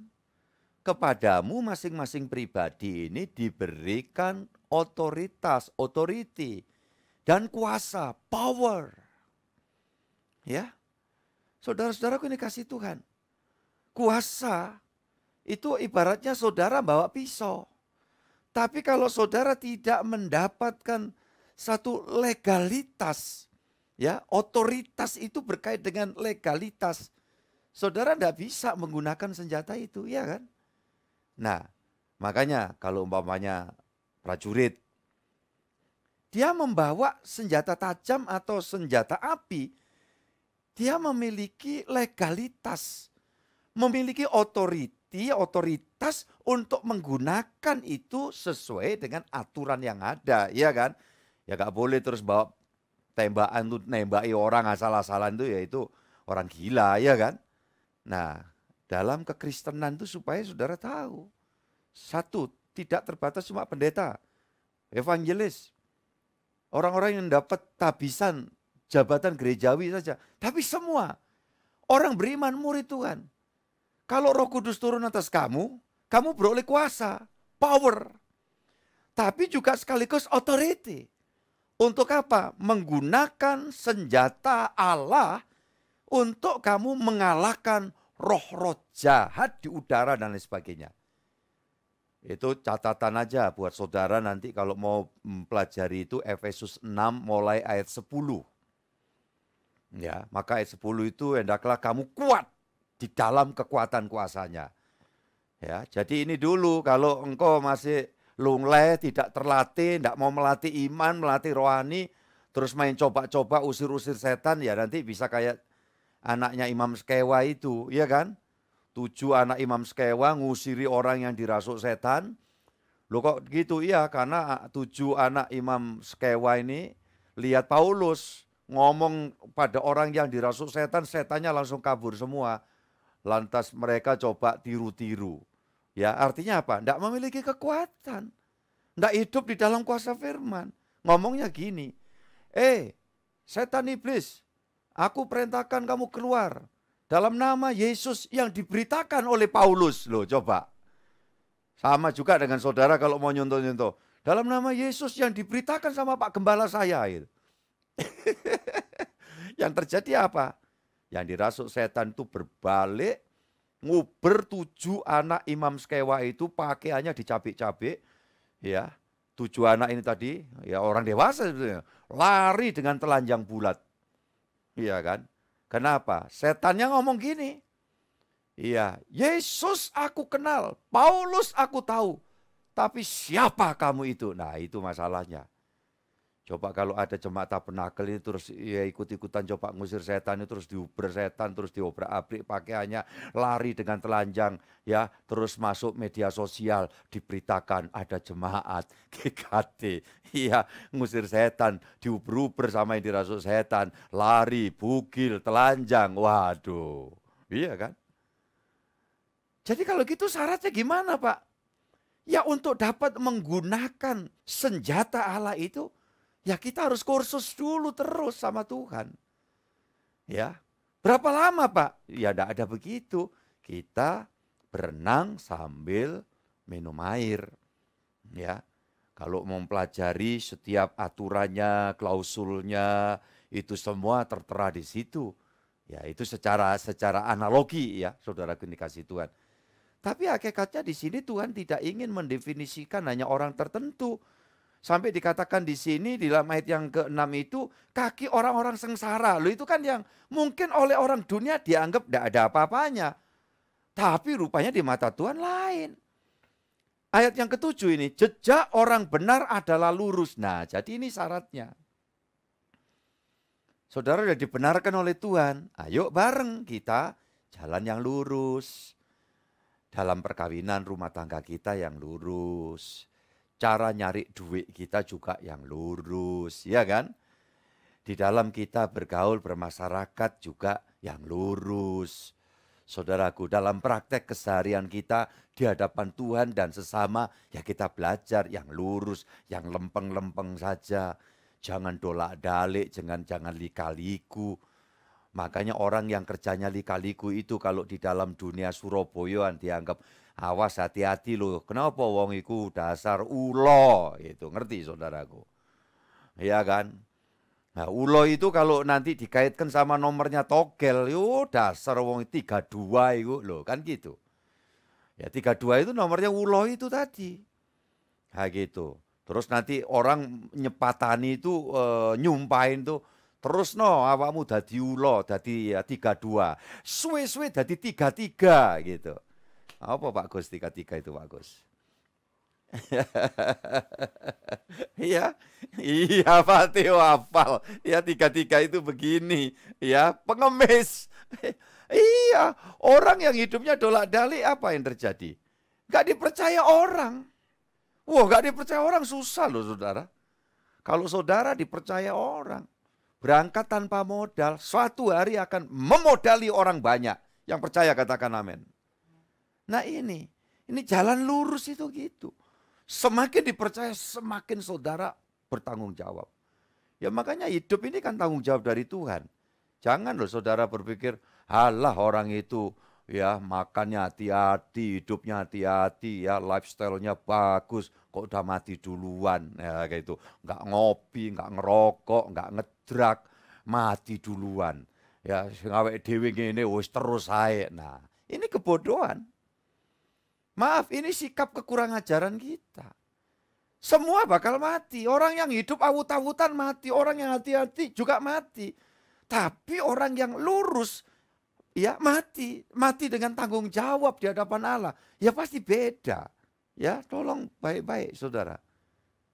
C: Kepadamu masing-masing pribadi ini diberikan otoritas, authority. Dan kuasa, power. Ya. Saudara-saudaraku ini kasih Tuhan. Kuasa itu ibaratnya saudara bawa pisau. Tapi kalau saudara tidak mendapatkan satu legalitas, ya, otoritas itu berkait dengan legalitas. Saudara tidak bisa menggunakan senjata itu, ya kan? Nah, makanya kalau umpamanya prajurit, dia membawa senjata tajam atau senjata api. Dia memiliki legalitas. Memiliki otoriti atas untuk menggunakan itu sesuai dengan aturan yang ada, ya kan? Ya nggak boleh terus bawa tembakan tuh nembaki orang asal-asalan tuh, ya itu orang gila, ya kan? Nah, dalam kekristenan itu supaya saudara tahu, satu, tidak terbatas cuma pendeta, evangelis, orang-orang yang dapat tabisan jabatan gerejawi saja, tapi semua orang beriman murid Tuhan. Kalau Roh Kudus turun atas kamu, kamu beroleh kuasa, power, tapi juga sekaligus authority. Untuk apa? Menggunakan senjata Allah untuk kamu mengalahkan roh-roh jahat di udara dan lain sebagainya. Itu catatan aja buat saudara nanti kalau mau mempelajari itu Efesus 6 mulai ayat 10. Ya, maka ayat 10 itu hendaklah kamu kuat di dalam kekuatan kuasanya. Ya, jadi ini dulu kalau engkau masih lunglai, tidak terlatih, tidak mau melatih iman, melatih rohani, terus main coba-coba usir-usir setan, ya nanti bisa kayak anaknya Imam Skewa itu, ya kan? 7 anak Imam Skewa ngusiri orang yang dirasuk setan. Loh kok gitu? Iya, karena 7 anak Imam Skewa ini lihat Paulus ngomong pada orang yang dirasuk setan, setannya langsung kabur semua. Lantas mereka coba tiru-tiru. Ya, artinya apa? Tidak memiliki kekuatan. Tidak hidup di dalam kuasa firman. Ngomongnya gini, setan iblis, aku perintahkan kamu keluar dalam nama Yesus yang diberitakan oleh Paulus. Loh, coba. Sama juga dengan saudara kalau mau nyontoh-nyontoh. Dalam nama Yesus yang diberitakan sama Pak Gembala saya. Gitu. Yang terjadi apa? Yang dirasuk setan itu berbalik, nguber 7 anak Imam Skewa itu pakaiannya dicabik-cabik. Ya, 7 anak ini tadi, ya orang dewasa sebetulnya, lari dengan telanjang bulat. Iya kan? Kenapa? Setannya ngomong gini. Iya, Yesus aku kenal, Paulus aku tahu, tapi siapa kamu itu? Nah, itu masalahnya. Coba kalau ada jemaat tabernakel ini terus ya ikut-ikutan coba ngusir setan itu, terus diuber setan, terus diobrak-abrik pakaiannya, lari dengan telanjang, ya, terus masuk media sosial diberitakan ada jemaat GKT, iya, ngusir setan, diuber-uber sama yang dirasuk setan, lari, bugil, telanjang, waduh, iya kan? Jadi kalau gitu syaratnya gimana, Pak? Ya untuk dapat menggunakan senjata Allah itu, ya kita harus kursus dulu terus sama Tuhan. Ya, berapa lama Pak? Ya tidak ada begitu. Kita berenang sambil minum air. Ya, kalau mempelajari setiap aturannya, klausulnya, itu semua tertera di situ. Ya, itu secara analogi ya, saudara dikasih Tuhan. Tapi hakikatnya di sini Tuhan tidak ingin mendefinisikan hanya orang tertentu. Sampai dikatakan di sini di dalam ayat yang ke-6 itu kaki orang-orang sengsara. Loh itu kan yang mungkin oleh orang dunia dianggap tidak ada apa-apanya. Tapi rupanya di mata Tuhan lain. Ayat yang ke-7 ini, jejak orang benar adalah lurus. Nah, jadi ini syaratnya. Saudara sudah dibenarkan oleh Tuhan. Ayo bareng kita jalan yang lurus. Dalam perkawinan rumah tangga kita yang lurus. Cara nyari duit kita juga yang lurus, ya kan? Di dalam kita bergaul bermasyarakat juga yang lurus. Saudaraku, dalam praktek keseharian kita di hadapan Tuhan dan sesama, ya kita belajar yang lurus, yang lempeng-lempeng saja. Jangan dolak-dalik, jangan lika-liku. Makanya orang yang kerjanya lika-liku itu kalau di dalam dunia Surabaya dianggap awas hati-hati loh. Kenapa wong iku dasar ulo itu, ngerti saudaraku? Ya kan? Nah, ulo itu kalau nanti dikaitkan sama nomornya togel, yo dasar wong 32 itu loh, kan gitu. Ya 32 itu nomornya ulo itu tadi. Nah gitu. Terus nanti orang nyepatani itu nyumpahin tuh terus no awakmu dadi ulo, dadi ya 32. Suwe-suwe dadi 33 gitu. Apa Pak Gus 33 itu Pak Gus? Iya, iya Pak Teo hafal. Ya 33 itu begini, ya pengemis. Iya, orang yang hidupnya dolak-dalik apa yang terjadi? Gak dipercaya orang. Wah, gak dipercaya orang susah loh saudara. Kalau saudara dipercaya orang, berangkat tanpa modal, suatu hari akan memodali orang banyak. Yang percaya katakan amin. Nah ini jalan lurus itu gitu. Semakin dipercaya, semakin saudara bertanggung jawab. Ya makanya hidup ini kan tanggung jawab dari Tuhan. Jangan loh saudara berpikir, halah orang itu ya makannya hati-hati, hidupnya hati-hati, ya lifestyle-nya bagus, kok udah mati duluan. Ya kayak itu, nggak ngopi, nggak ngerokok, nggak ngedrak, mati duluan. Ya ngawek dhewe ngene wis terus ae. Nah, ini kebodohan. Maaf, ini sikap kekurang ajaran kita. Semua bakal mati. Orang yang hidup awut-awutan mati. Orang yang hati-hati juga mati. Tapi orang yang lurus ya mati. Mati dengan tanggung jawab di hadapan Allah. Ya pasti beda. Ya tolong baik-baik saudara.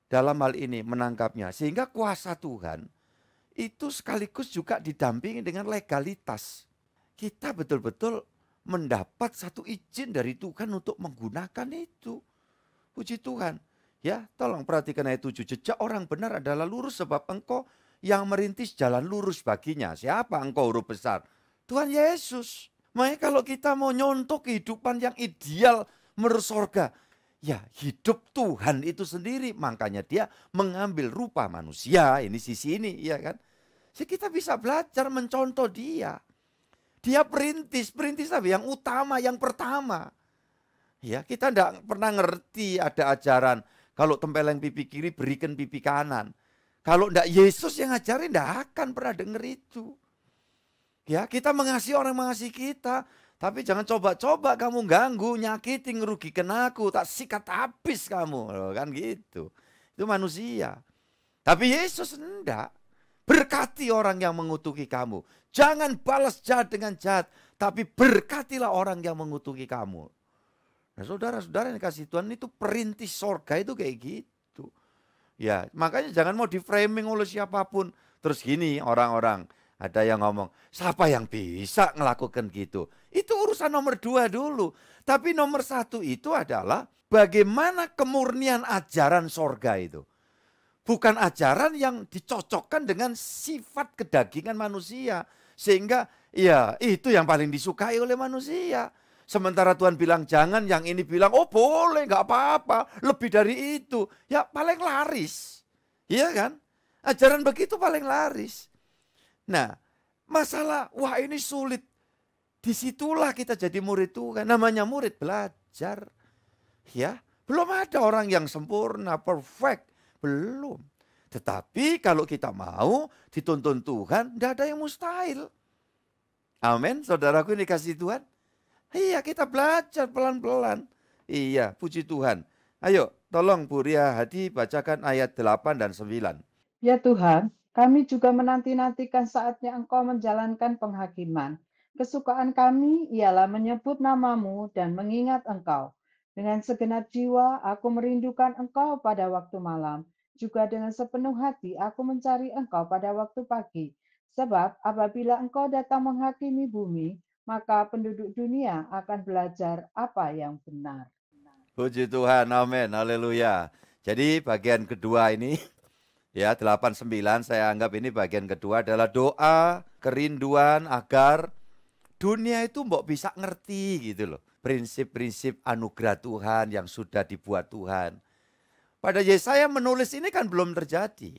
C: Dalam hal ini menangkapnya. Sehingga kuasa Tuhan itu sekaligus juga didampingi dengan legalitas. Kita betul-betul mendapat satu izin dari Tuhan untuk menggunakan itu. Puji Tuhan. Ya, tolong perhatikan ayat 7. Jejak orang benar adalah lurus sebab engkau yang merintis jalan lurus baginya. Siapa engkau huruf besar? Tuhan Yesus. Makanya kalau kita mau nyontoh kehidupan yang ideal menurut sorga. Ya hidup Tuhan itu sendiri. Makanya dia mengambil rupa manusia. Ini sisi ini ya kan. Jadi kita bisa belajar mencontoh dia. Dia perintis apa? Yang utama, yang pertama. Ya, kita tidak pernah ngerti ada ajaran. Kalau tempeleng pipi kiri, berikan pipi kanan. Kalau tidak Yesus yang ngajarin, tidak akan pernah dengar itu. Ya, kita mengasihi orang mengasihi kita. Tapi jangan coba-coba kamu ganggu, nyakiti, ngerugikan aku. Tak sikat habis kamu. Kan gitu. Itu manusia. Tapi Yesus tidak. Berkati orang yang mengutuki kamu. Jangan balas jahat dengan jahat. Tapi berkatilah orang yang mengutuki kamu. Nah saudara-saudara yang kasih Tuhan itu perintis sorga itu kayak gitu. Ya makanya jangan mau di framing oleh siapapun. Terus gini orang-orang. Ada yang ngomong, siapa yang bisa melakukan gitu? Itu urusan nomor 2 dulu. Tapi nomor 1 itu adalah bagaimana kemurnian ajaran sorga itu. Bukan ajaran yang dicocokkan dengan sifat kedagingan manusia. Sehingga ya itu yang paling disukai oleh manusia. Sementara Tuhan bilang jangan, yang ini bilang oh boleh gak apa-apa. Lebih dari itu. Ya paling laris. Iya kan? Ajaran begitu paling laris. Nah masalah wah ini sulit. Disitulah kita jadi murid Tuhan. Namanya murid belajar. Ya belum ada orang yang sempurna, perfect. Belum. Tetapi kalau kita mau dituntun Tuhan, tidak ada yang mustahil. Amin, saudaraku ini kasih Tuhan. Iya, kita belajar pelan-pelan. Iya, puji Tuhan. Ayo, tolong Bu Ria Hadi bacakan ayat 8 dan 9.
D: Ya Tuhan, kami juga menanti-nantikan saatnya Engkau menjalankan penghakiman. Kesukaan kami ialah menyebut namamu dan mengingat Engkau. Dengan segenap jiwa, aku merindukan Engkau pada waktu malam. Juga dengan sepenuh hati aku mencari Engkau pada waktu pagi. Sebab apabila Engkau datang menghakimi bumi, maka penduduk dunia akan belajar apa yang benar.
C: Puji Tuhan, amin, haleluya. Jadi bagian kedua ini, ya 8-9 saya anggap ini bagian kedua adalah doa, kerinduan agar dunia itu mbok bisa ngerti gitu loh. Prinsip-prinsip anugerah Tuhan yang sudah dibuat Tuhan. Pada Yesaya menulis ini kan belum terjadi.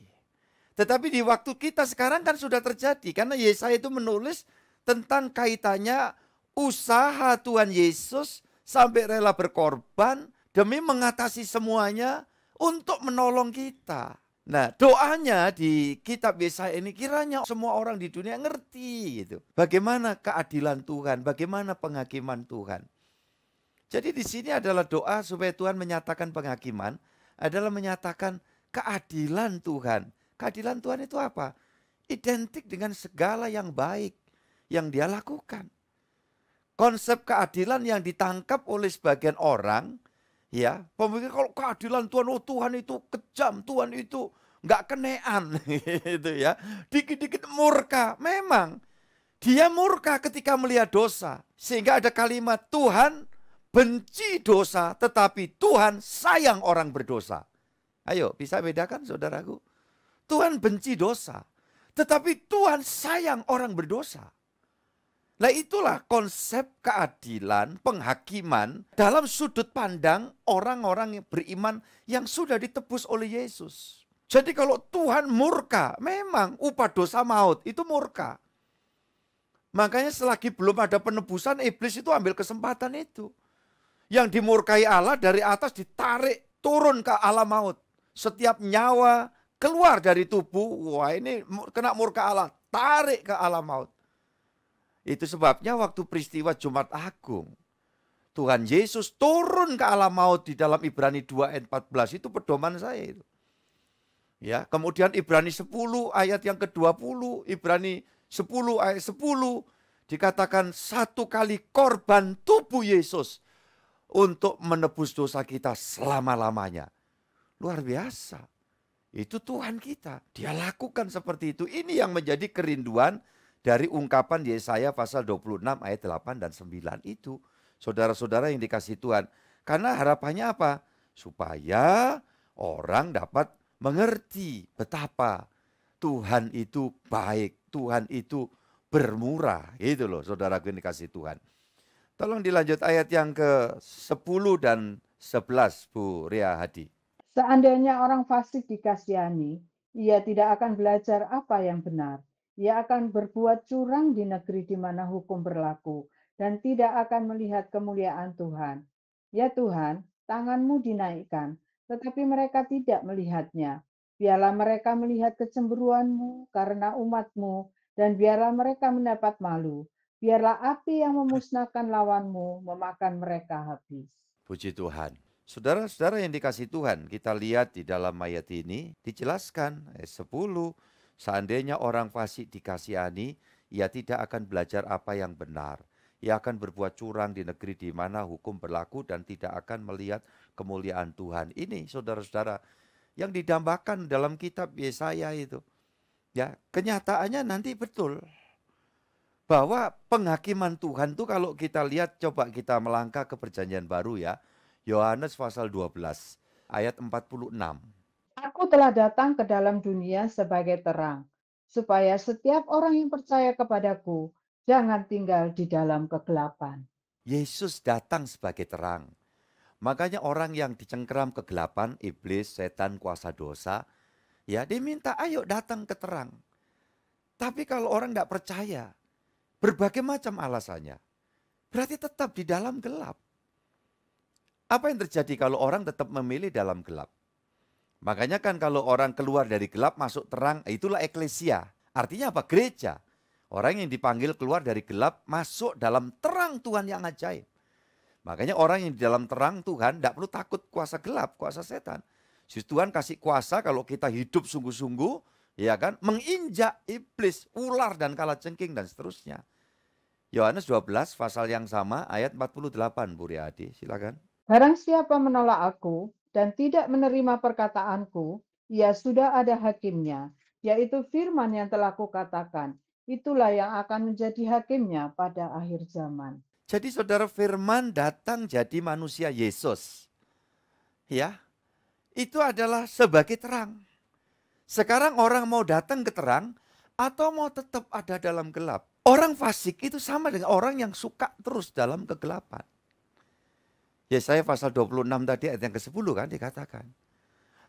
C: Tetapi di waktu kita sekarang kan sudah terjadi. Karena Yesaya itu menulis tentang kaitannya usaha Tuhan Yesus sampai rela berkorban demi mengatasi semuanya untuk menolong kita. Nah doanya di kitab Yesaya ini kiranya semua orang di dunia ngerti gitu. Bagaimana keadilan Tuhan, bagaimana penghakiman Tuhan. Jadi di sini adalah doa supaya Tuhan menyatakan penghakiman. Adalah menyatakan keadilan Tuhan. Keadilan Tuhan itu apa? Identik dengan segala yang baik yang dia lakukan. Konsep keadilan yang ditangkap oleh sebagian orang, ya, pemikir kalau keadilan Tuhan, oh Tuhan itu kejam, Tuhan itu nggak kenean, gitu ya. Dikit-dikit murka, memang dia murka ketika melihat dosa. Sehingga ada kalimat Tuhan benci dosa, tetapi Tuhan sayang orang berdosa. Ayo, bisa bedakan saudaraku? Tuhan benci dosa, tetapi Tuhan sayang orang berdosa. Nah, itulah konsep keadilan, penghakiman dalam sudut pandang orang-orang yang beriman yang sudah ditebus oleh Yesus. Jadi kalau Tuhan murka, memang upah dosa maut, itu murka. Makanya selagi belum ada penebusan, iblis itu ambil kesempatan itu. Yang dimurkai Allah dari atas ditarik turun ke alam maut. Setiap nyawa keluar dari tubuh, wah ini kena murka Allah, tarik ke alam maut. Itu sebabnya waktu peristiwa Jumat Agung, Tuhan Yesus turun ke alam maut di dalam Ibrani 2 ayat 14, itu pedoman saya itu. Ya, kemudian Ibrani 10 ayat yang ke-20, Ibrani 10 ayat 10 dikatakan satu kali korban tubuh Yesus untuk menebus dosa kita selama-lamanya. Luar biasa. Itu Tuhan kita. Dia lakukan seperti itu. Ini yang menjadi kerinduan dari ungkapan Yesaya pasal 26 ayat 8 dan 9 itu. Saudara-saudara yang dikasihi Tuhan. Karena harapannya apa? Supaya orang dapat mengerti betapa Tuhan itu baik. Tuhan itu bermurah. Itu loh saudaraku yang dikasihi Tuhan. Tolong dilanjut ayat yang ke-10 dan 11 Bu Ria Hadi.
D: Seandainya orang fasik dikasihani, ia tidak akan belajar apa yang benar. Ia akan berbuat curang di negeri di mana hukum berlaku dan tidak akan melihat kemuliaan Tuhan. Ya Tuhan, tangan-Mu dinaikkan, tetapi mereka tidak melihatnya. Biarlah mereka melihat kecemburuan-Mu karena umat-Mu, dan biarlah mereka mendapat malu. Biarlah api yang memusnahkan lawan-Mu memakan mereka habis.
C: Puji Tuhan. Saudara-saudara yang dikasihi Tuhan, kita lihat di dalam ayat ini dijelaskan ayat 10, seandainya orang fasik dikasihani, ia tidak akan belajar apa yang benar. Ia akan berbuat curang di negeri di mana hukum berlaku dan tidak akan melihat kemuliaan Tuhan. Ini saudara-saudara yang didambakan dalam kitab Yesaya itu. Ya, kenyataannya nanti betul. Bahwa penghakiman Tuhan itu kalau kita lihat, coba kita melangkah ke perjanjian baru ya. Yohanes pasal 12 ayat 46.
D: Aku telah datang ke dalam dunia sebagai terang, supaya setiap orang yang percaya kepadaku jangan tinggal di dalam kegelapan.
C: Yesus datang sebagai terang. Makanya orang yang dicengkeram kegelapan, iblis, setan, kuasa dosa, ya diminta ayo datang ke terang. Tapi kalau orang tidak percaya, berbagai macam alasannya, berarti tetap di dalam gelap. Apa yang terjadi kalau orang tetap memilih dalam gelap? Makanya kan kalau orang keluar dari gelap masuk terang, itulah eklesia. Artinya apa? Gereja. Orang yang dipanggil keluar dari gelap masuk dalam terang Tuhan yang ajaib. Makanya orang yang di dalam terang Tuhan tidak perlu takut kuasa gelap, kuasa setan. Justru Tuhan kasih kuasa kalau kita hidup sungguh-sungguh, ya kan, menginjak iblis, ular dan kalajengking dan seterusnya. Yohanes 12 pasal yang sama ayat 48 Bu Riyadi, silakan.
D: Barang siapa menolak aku dan tidak menerima perkataanku, ia sudah ada hakimnya, yaitu firman yang telah kukatakan. Itulah yang akan menjadi hakimnya pada akhir zaman.
C: Jadi saudara, firman datang jadi manusia Yesus. Ya, itu adalah sebagai terang. Sekarang orang mau datang ke terang atau mau tetap ada dalam gelap. Orang fasik itu sama dengan orang yang suka terus dalam kegelapan. Yesaya pasal 26 tadi ayat yang ke-10 kan dikatakan.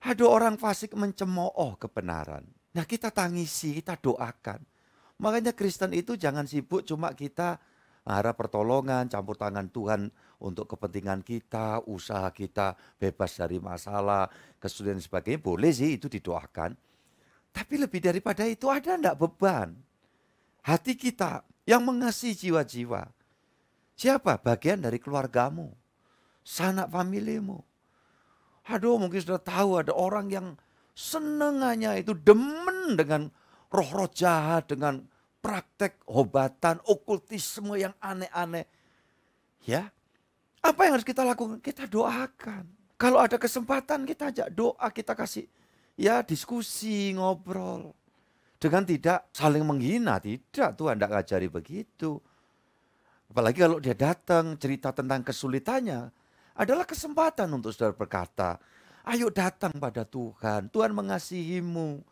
C: Ada orang fasik mencemooh kebenaran. Nah kita tangisi, kita doakan. Makanya Kristen itu jangan sibuk cuma kita harap pertolongan, campur tangan Tuhan untuk kepentingan kita, usaha kita bebas dari masalah, kesulitan dan sebagainya. Boleh sih itu didoakan. Tapi lebih daripada itu ada enggak beban? Hati kita yang mengasihi jiwa-jiwa. Siapa? Bagian dari keluargamu. Sanak familimu. Aduh, mungkin sudah tahu ada orang yang senengannya itu demen dengan roh-roh jahat, dengan praktek obatan, okultisme yang aneh-aneh. Ya, apa yang harus kita lakukan? Kita doakan. Kalau ada kesempatan kita ajak doa, kita kasih ya diskusi, ngobrol. Dengan tidak saling menghina, tidak, Tuhan tidak ngajari begitu. Apalagi kalau dia datang cerita tentang kesulitannya, adalah kesempatan untuk saudara berkata, ayo datang pada Tuhan, Tuhan mengasihimu.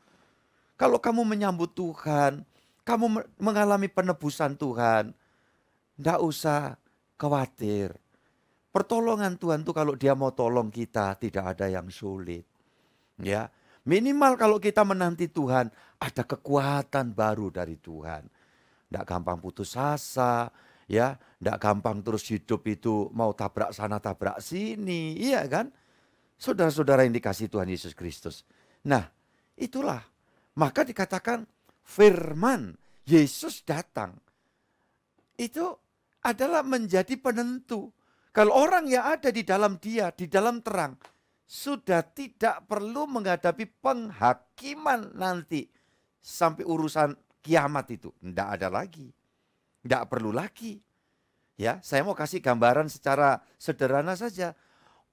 C: Kalau kamu menyambut Tuhan, kamu mengalami penebusan Tuhan, tidak usah khawatir. Pertolongan Tuhan tuh kalau dia mau tolong kita tidak ada yang sulit. Ya, minimal kalau kita menanti Tuhan ada kekuatan baru dari Tuhan. Tidak gampang putus asa, ya, tidak gampang terus hidup itu mau tabrak sana tabrak sini, iya kan? Saudara-saudara yang dikasihi Tuhan Yesus Kristus. Nah, itulah. Maka dikatakan firman Yesus datang. Itu adalah menjadi penentu. Kalau orang yang ada di dalam dia, di dalam terang, sudah tidak perlu menghadapi penghakiman nanti. Sampai urusan kiamat itu. Tidak ada lagi. Tidak perlu lagi. Ya, saya mau kasih gambaran secara sederhana saja.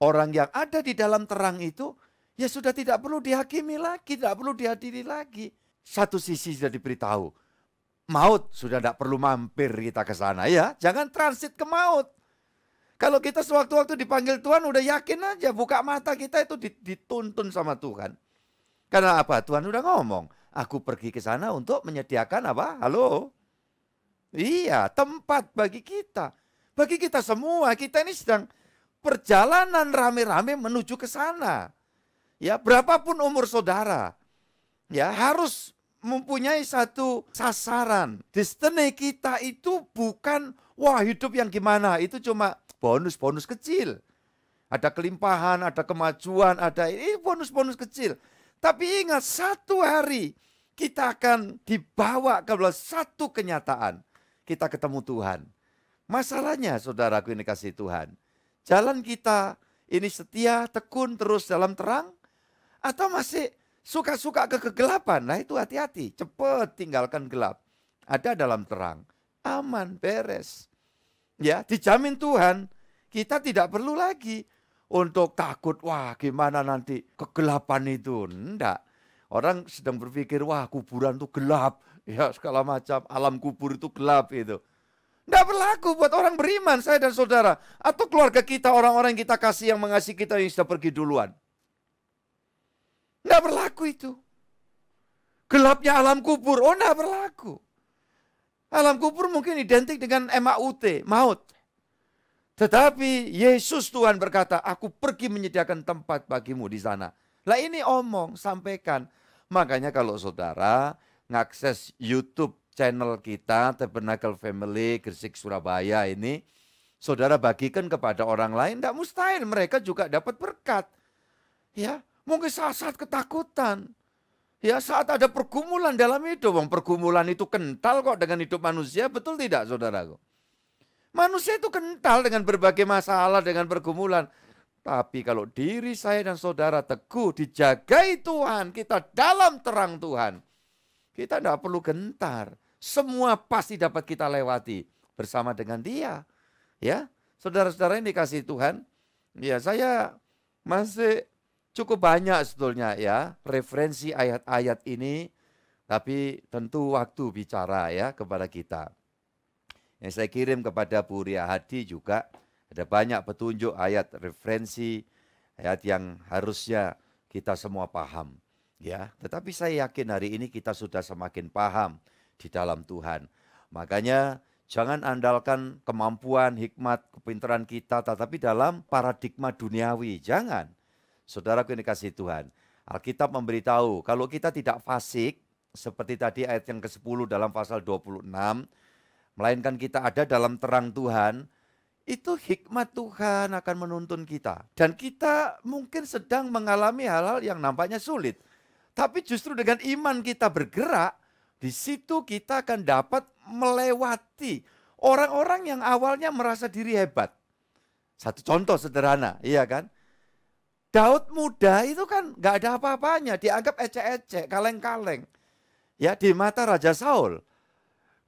C: Orang yang ada di dalam terang itu, ya sudah tidak perlu dihakimi lagi, tidak perlu dihadiri lagi. Satu sisi sudah diberitahu, maut sudah tidak perlu mampir kita ke sana ya. Jangan transit ke maut. Kalau kita sewaktu-waktu dipanggil Tuhan udah yakin aja, buka mata kita itu dituntun sama Tuhan. Karena apa? Tuhan udah ngomong, aku pergi ke sana untuk menyediakan apa? Halo? Iya, tempat bagi kita. Bagi kita semua, kita ini sedang perjalanan rame-rame menuju ke sana. Ya, berapapun umur saudara, ya harus mempunyai satu sasaran. Destiny kita itu bukan, wah hidup yang gimana, itu cuma bonus-bonus kecil. Ada kelimpahan, ada kemajuan, ada ini bonus-bonus kecil. Tapi ingat, satu hari kita akan dibawa ke satu kenyataan. Kita ketemu Tuhan. Masalahnya saudaraku ini kasih Tuhan, jalan kita ini setia, tekun terus dalam terang, atau masih suka-suka ke kegelapan? Nah itu hati-hati, cepat tinggalkan gelap. Ada dalam terang, aman, beres. Ya, dijamin Tuhan, kita tidak perlu lagi untuk takut, wah gimana nanti kegelapan itu. Enggak. Orang sedang berpikir, wah kuburan itu gelap. Ya segala macam, alam kubur itu gelap itu. Tidak berlaku buat orang beriman, saya dan saudara. Atau keluarga kita, orang-orang yang kita kasih, yang mengasihi kita, yang sudah pergi duluan. Tidak berlaku itu. Gelapnya alam kubur, oh tidak berlaku. Alam kubur mungkin identik dengan MAUT, maut. Tetapi Yesus Tuhan berkata, aku pergi menyediakan tempat bagimu di sana. Lah ini omong, sampaikan. Makanya kalau saudara ngakses YouTube channel kita, Tabernacle Family Gresik Surabaya ini, saudara bagikan kepada orang lain, tidak mustahil mereka juga dapat berkat. Ya, mungkin saat-saat ketakutan. Ya, saat ada pergumulan dalam hidup. Pergumulan itu kental kok dengan hidup manusia, betul tidak saudaraku? Manusia itu kental dengan berbagai masalah, dengan pergumulan. Tapi kalau diri saya dan saudara teguh, dijagai Tuhan, kita dalam terang Tuhan, kita tidak perlu gentar. Semua pasti dapat kita lewati bersama dengan Dia. Ya, saudara-saudara yang dikasihi Tuhan, ya saya masih cukup banyak sebetulnya ya referensi ayat-ayat ini, tapi tentu waktu bicara ya kepada kita. Yang saya kirim kepada Bu Ria Hadi juga ada banyak petunjuk ayat referensi, ayat yang harusnya kita semua paham. Ya, tetapi saya yakin hari ini kita sudah semakin paham di dalam Tuhan. Makanya jangan andalkan kemampuan, hikmat, kepintaran kita, tetapi dalam paradigma duniawi. Jangan. Saudaraku yang dikasihi Tuhan, Alkitab memberitahu kalau kita tidak fasik, seperti tadi ayat yang ke-10 dalam pasal 26, melainkan kita ada dalam terang Tuhan, itu hikmat Tuhan akan menuntun kita. Dan kita mungkin sedang mengalami hal-hal yang nampaknya sulit. Tapi justru dengan iman kita bergerak, di situ kita akan dapat melewati orang-orang yang awalnya merasa diri hebat. Satu contoh sederhana, iya kan? Daud muda itu kan gak ada apa-apanya, dianggap ecek-ecek, kaleng-kaleng. Ya, di mata Raja Saul.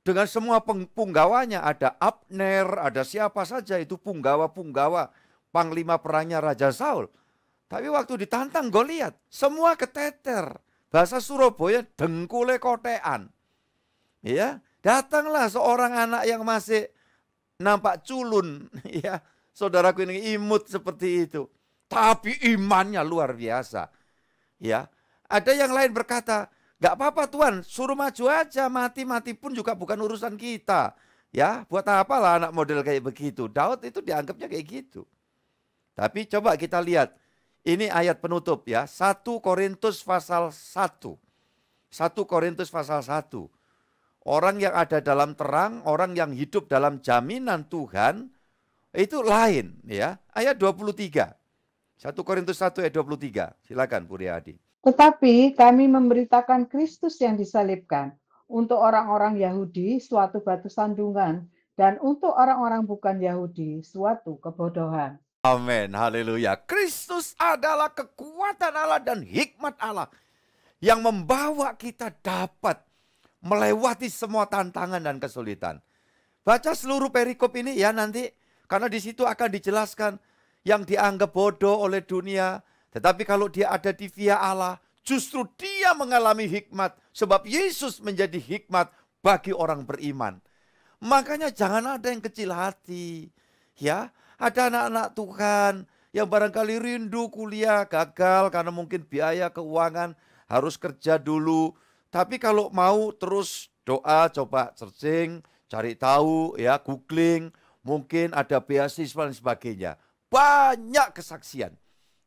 C: Dengan semua punggawanya, ada Abner, ada siapa saja itu punggawa-punggawa, panglima perangnya Raja Saul. Tapi waktu ditantang Goliat, semua keteter. Bahasa Surabaya, dengkule kotean. Ya, datanglah seorang anak yang masih nampak culun, ya. Saudaraku ini imut seperti itu. Tapi imannya luar biasa. Ya, ada yang lain berkata, gak apa-apa Tuhan, suruh maju aja, mati-mati pun juga bukan urusan kita. Ya, buat apalah anak model kayak begitu. Daud itu dianggapnya kayak gitu. Tapi coba kita lihat, ini ayat penutup ya, 1 Korintus pasal 1. 1 Korintus pasal 1. Orang yang ada dalam terang, orang yang hidup dalam jaminan Tuhan, itu lain ya. Ayat 23. 1 Korintus 1 ayat 23. Silakan Bu Riyadi.
D: Tetapi kami memberitakan Kristus yang disalibkan. Untuk orang-orang Yahudi suatu batu sandungan, dan untuk orang-orang bukan Yahudi suatu kebodohan.
C: Amin, haleluya. Kristus adalah kekuatan Allah dan hikmat Allah yang membawa kita dapat melewati semua tantangan dan kesulitan. Baca seluruh perikop ini ya nanti, karena di situ akan dijelaskan yang dianggap bodoh oleh dunia, tetapi kalau dia ada di via Allah, justru dia mengalami hikmat, sebab Yesus menjadi hikmat bagi orang beriman. Makanya jangan ada yang kecil hati. Ya, ada anak-anak Tuhan yang barangkali rindu kuliah, gagal karena mungkin biaya keuangan, harus kerja dulu. Tapi kalau mau terus doa, coba searching, cari tahu, ya googling, mungkin ada beasiswa dan sebagainya. Banyak kesaksian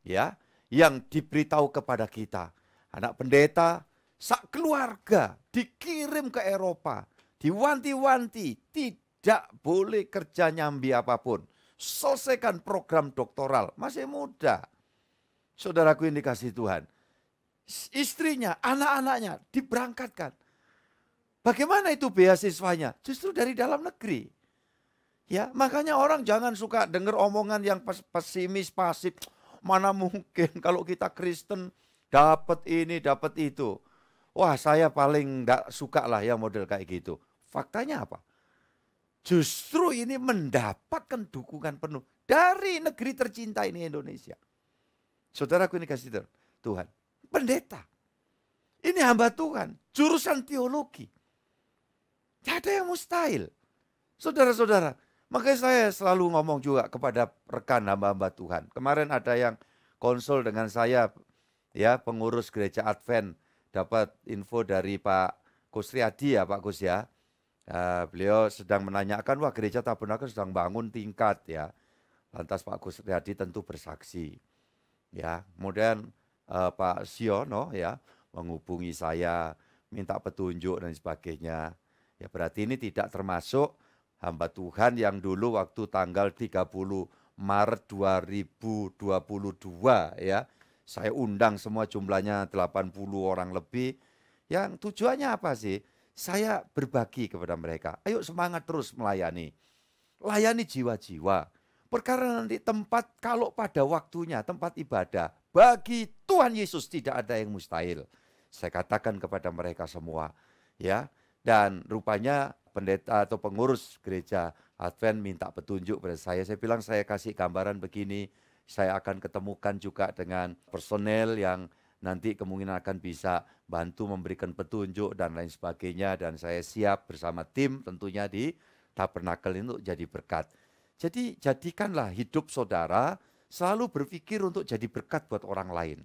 C: ya yang diberitahu kepada kita. Anak pendeta, sak keluarga dikirim ke Eropa, diwanti-wanti, tidak boleh kerja nyambi apapun. Selesaikan program doktoral, masih muda. Saudaraku yang dikasihi Tuhan, istrinya, anak-anaknya diberangkatkan. Bagaimana itu beasiswanya? Justru dari dalam negeri. Ya, makanya orang jangan suka dengar omongan yang pesimis, pasif. Mana mungkin kalau kita Kristen dapat ini, dapat itu. Wah, saya paling enggak suka lah yang model kayak gitu. Faktanya apa? Justru ini mendapatkan dukungan penuh dari negeri tercinta ini Indonesia. Saudaraku ini kasih Tuhan. Pendeta. Ini hamba Tuhan. Jurusan teologi. Tidak ada yang mustahil. Saudara-saudara. Makanya saya selalu ngomong juga kepada rekan hamba-hamba Tuhan. Kemarin ada yang konsul dengan saya, ya pengurus gereja Advent, dapat info dari Pak Kusriyadi ya Pak Kus ya. Beliau sedang menanyakan, wah gereja Tabernakel sedang bangun tingkat ya. Lantas Pak Kusriyadi tentu bersaksi. Ya, kemudian Pak Siono ya menghubungi saya, minta petunjuk dan sebagainya. Ya berarti ini tidak termasuk hamba Tuhan yang dulu waktu tanggal 30 Maret 2022 ya. Saya undang semua jumlahnya 80 orang lebih. Yang tujuannya apa sih? Saya berbagi kepada mereka. Ayo semangat terus melayani. Layani jiwa-jiwa. Perkara nanti tempat kalau pada waktunya tempat ibadah. Bagi Tuhan Yesus tidak ada yang mustahil. Saya katakan kepada mereka semua. Ya. Dan rupanya pendeta atau pengurus gereja Advent minta petunjuk pada saya. Saya bilang saya kasih gambaran begini. Saya akan ketemukan juga dengan personel yang nanti kemungkinan akan bisa bantu memberikan petunjuk dan lain sebagainya. Dan saya siap bersama tim tentunya di Tabernakel ini untuk jadi berkat. Jadi jadikanlah hidup saudara selalu berpikir untuk jadi berkat buat orang lain.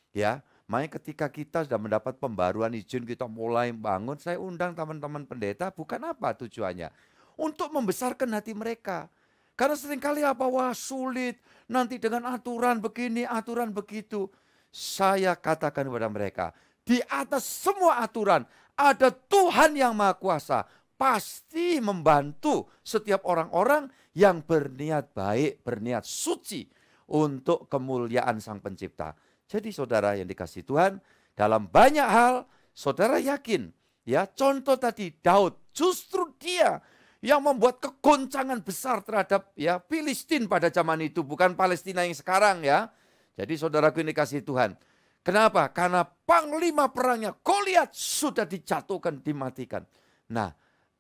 C: Ya, makanya ketika kita sudah mendapat pembaruan izin, kita mulai bangun, saya undang teman-teman pendeta, bukan apa tujuannya? Untuk membesarkan hati mereka. Karena seringkali apa, wah sulit, nanti dengan aturan begini, aturan begitu. Saya katakan kepada mereka, di atas semua aturan, ada Tuhan yang Maha Kuasa, pasti membantu setiap orang-orang yang berniat baik, berniat suci untuk kemuliaan Sang Pencipta. Jadi saudara yang dikasihi Tuhan, dalam banyak hal saudara yakin, ya contoh tadi Daud, justru dia yang membuat kegoncangan besar terhadap ya Filistin pada zaman itu, bukan Palestina yang sekarang ya. Jadi saudaraku yang dikasihi Tuhan, kenapa? Karena panglima perangnya Goliat sudah dijatuhkan, dimatikan. Nah,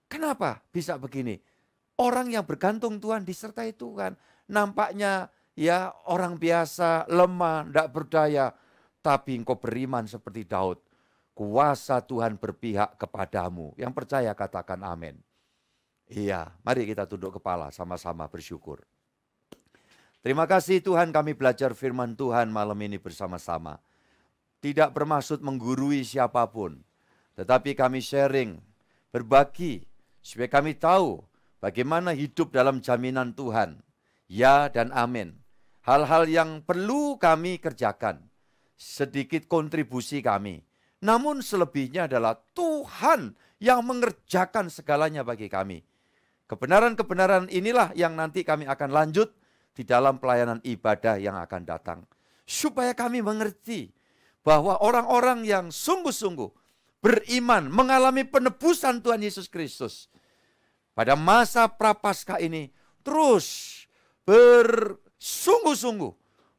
C: kenapa bisa begini? Orang yang bergantung Tuhan disertai Tuhan, nampaknya ya orang biasa, lemah, tidak berdaya. Tapi engkau beriman seperti Daud. Kuasa Tuhan berpihak kepadamu. Yang percaya katakan amin. Iya, mari kita tunduk kepala sama-sama bersyukur. Terima kasih Tuhan, kami belajar firman Tuhan malam ini bersama-sama. Tidak bermaksud menggurui siapapun, tetapi kami sharing, berbagi, supaya kami tahu bagaimana hidup dalam jaminan Tuhan. Ya dan amin. Hal-hal yang perlu kami kerjakan, sedikit kontribusi kami. Namun selebihnya adalah Tuhan yang mengerjakan segalanya bagi kami. Kebenaran-kebenaran inilah yang nanti kami akan lanjut di dalam pelayanan ibadah yang akan datang. Supaya kami mengerti bahwa orang-orang yang sungguh-sungguh beriman mengalami penebusan Tuhan Yesus Kristus. Pada masa prapaskah ini terus bersungguh-sungguh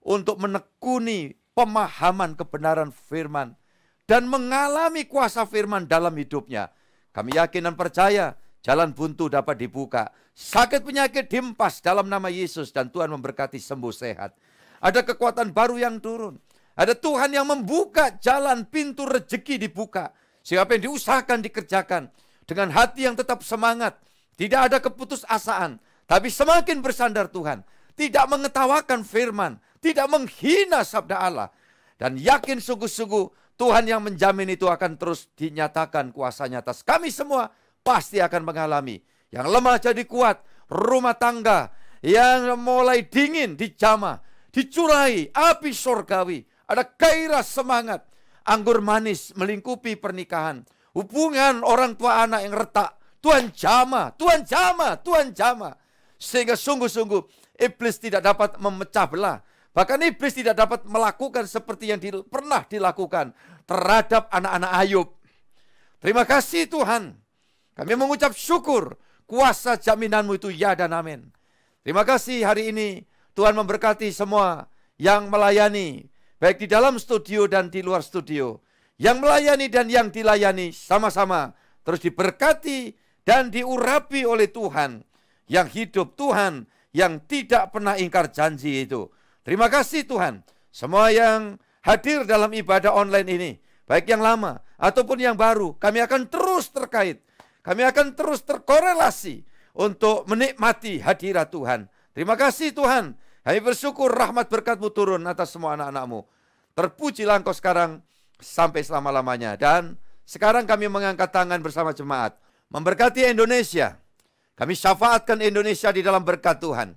C: untuk menekuni pemahaman kebenaran firman dan mengalami kuasa firman dalam hidupnya. Kami yakin dan percaya jalan buntu dapat dibuka. Sakit penyakit dihempas dalam nama Yesus dan Tuhan memberkati sembuh sehat. Ada kekuatan baru yang turun. Ada Tuhan yang membuka jalan, pintu rezeki dibuka. Sehingga apa yang diusahakan dikerjakan dengan hati yang tetap semangat. Tidak ada keputusasaan, tapi semakin bersandar Tuhan. Tidak mengetawakan firman, tidak menghina sabda Allah. Dan yakin sungguh-sungguh Tuhan yang menjamin itu akan terus dinyatakan kuasanya atas kami semua. Pasti akan mengalami. Yang lemah jadi kuat, rumah tangga yang mulai dingin dijamah, dicurai api surgawi. Ada gairah semangat, anggur manis melingkupi pernikahan. Hubungan orang tua anak yang retak, Tuhan jamah, Tuhan jamah, Tuhan jamah. Sehingga sungguh-sungguh iblis tidak dapat memecah belah. Bahkan iblis tidak dapat melakukan seperti yang pernah dilakukan terhadap anak-anak Ayub. Terima kasih Tuhan. Kami mengucap syukur, kuasa jaminanmu itu ya dan amin. Terima kasih hari ini Tuhan memberkati semua yang melayani, baik di dalam studio dan di luar studio. Yang melayani dan yang dilayani sama-sama terus diberkati dan diurapi oleh Tuhan. Yang hidup Tuhan, yang tidak pernah ingkar janji itu. Terima kasih Tuhan. Semua yang hadir dalam ibadah online ini, baik yang lama ataupun yang baru, kami akan terus terkait. Kami akan terus terkorelasi untuk menikmati hadirat Tuhan. Terima kasih Tuhan. Kami bersyukur rahmat berkat-Mu turun atas semua anak-anak-Mu. Terpujilah Engkau sekarang sampai selama-lamanya. Dan sekarang kami mengangkat tangan bersama jemaat. Memberkati Indonesia. Kami syafaatkan Indonesia di dalam berkat Tuhan.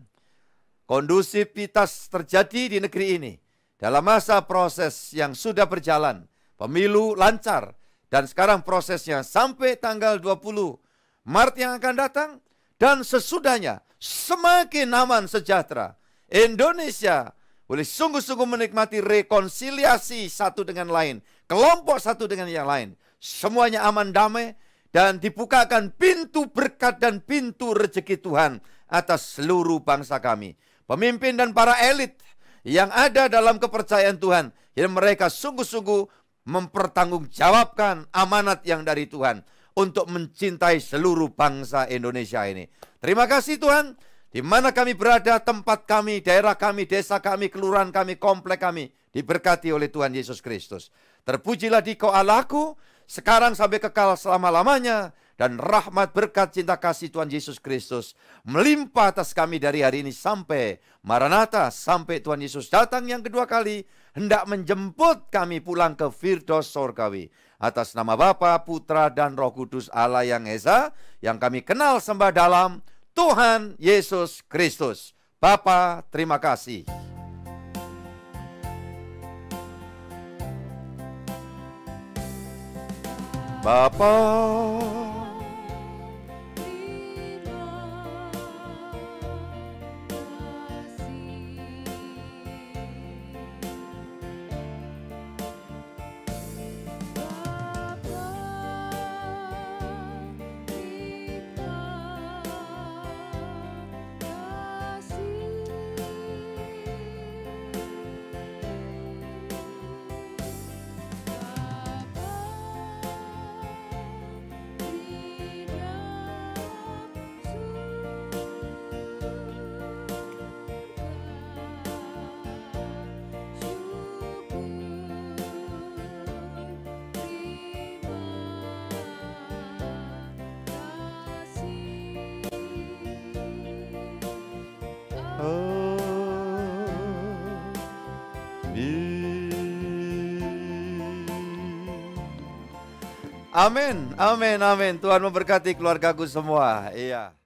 C: Kondusivitas terjadi di negeri ini. Dalam masa proses yang sudah berjalan. Pemilu lancar. Dan sekarang prosesnya sampai tanggal 20 Maret yang akan datang. Dan sesudahnya semakin aman sejahtera. Indonesia boleh sungguh-sungguh menikmati rekonsiliasi satu dengan lain. Kelompok satu dengan yang lain. Semuanya aman damai. Dan dibukakan pintu berkat dan pintu rezeki Tuhan atas seluruh bangsa kami. Pemimpin dan para elit yang ada dalam kepercayaan Tuhan. Yang mereka sungguh-sungguh mempertanggungjawabkan amanat yang dari Tuhan untuk mencintai seluruh bangsa Indonesia ini. Terima kasih Tuhan, di mana kami berada, tempat kami, daerah kami, desa kami, kelurahan kami, komplek kami, diberkati oleh Tuhan Yesus Kristus. Terpujilah Dikau Allahku, sekarang sampai kekal selama-lamanya, dan rahmat berkat cinta kasih Tuhan Yesus Kristus melimpah atas kami dari hari ini sampai Maranatha, sampai Tuhan Yesus datang yang kedua kali, hendak menjemput kami pulang ke Firdaus Sorgawi. Atas nama Bapa, Putra, dan Roh Kudus Allah yang Esa, yang kami kenal sembah dalam Tuhan Yesus Kristus. Bapa, terima kasih. Bapa, Amin, amin, amin. Tuhan memberkati keluargaku semua. Iya.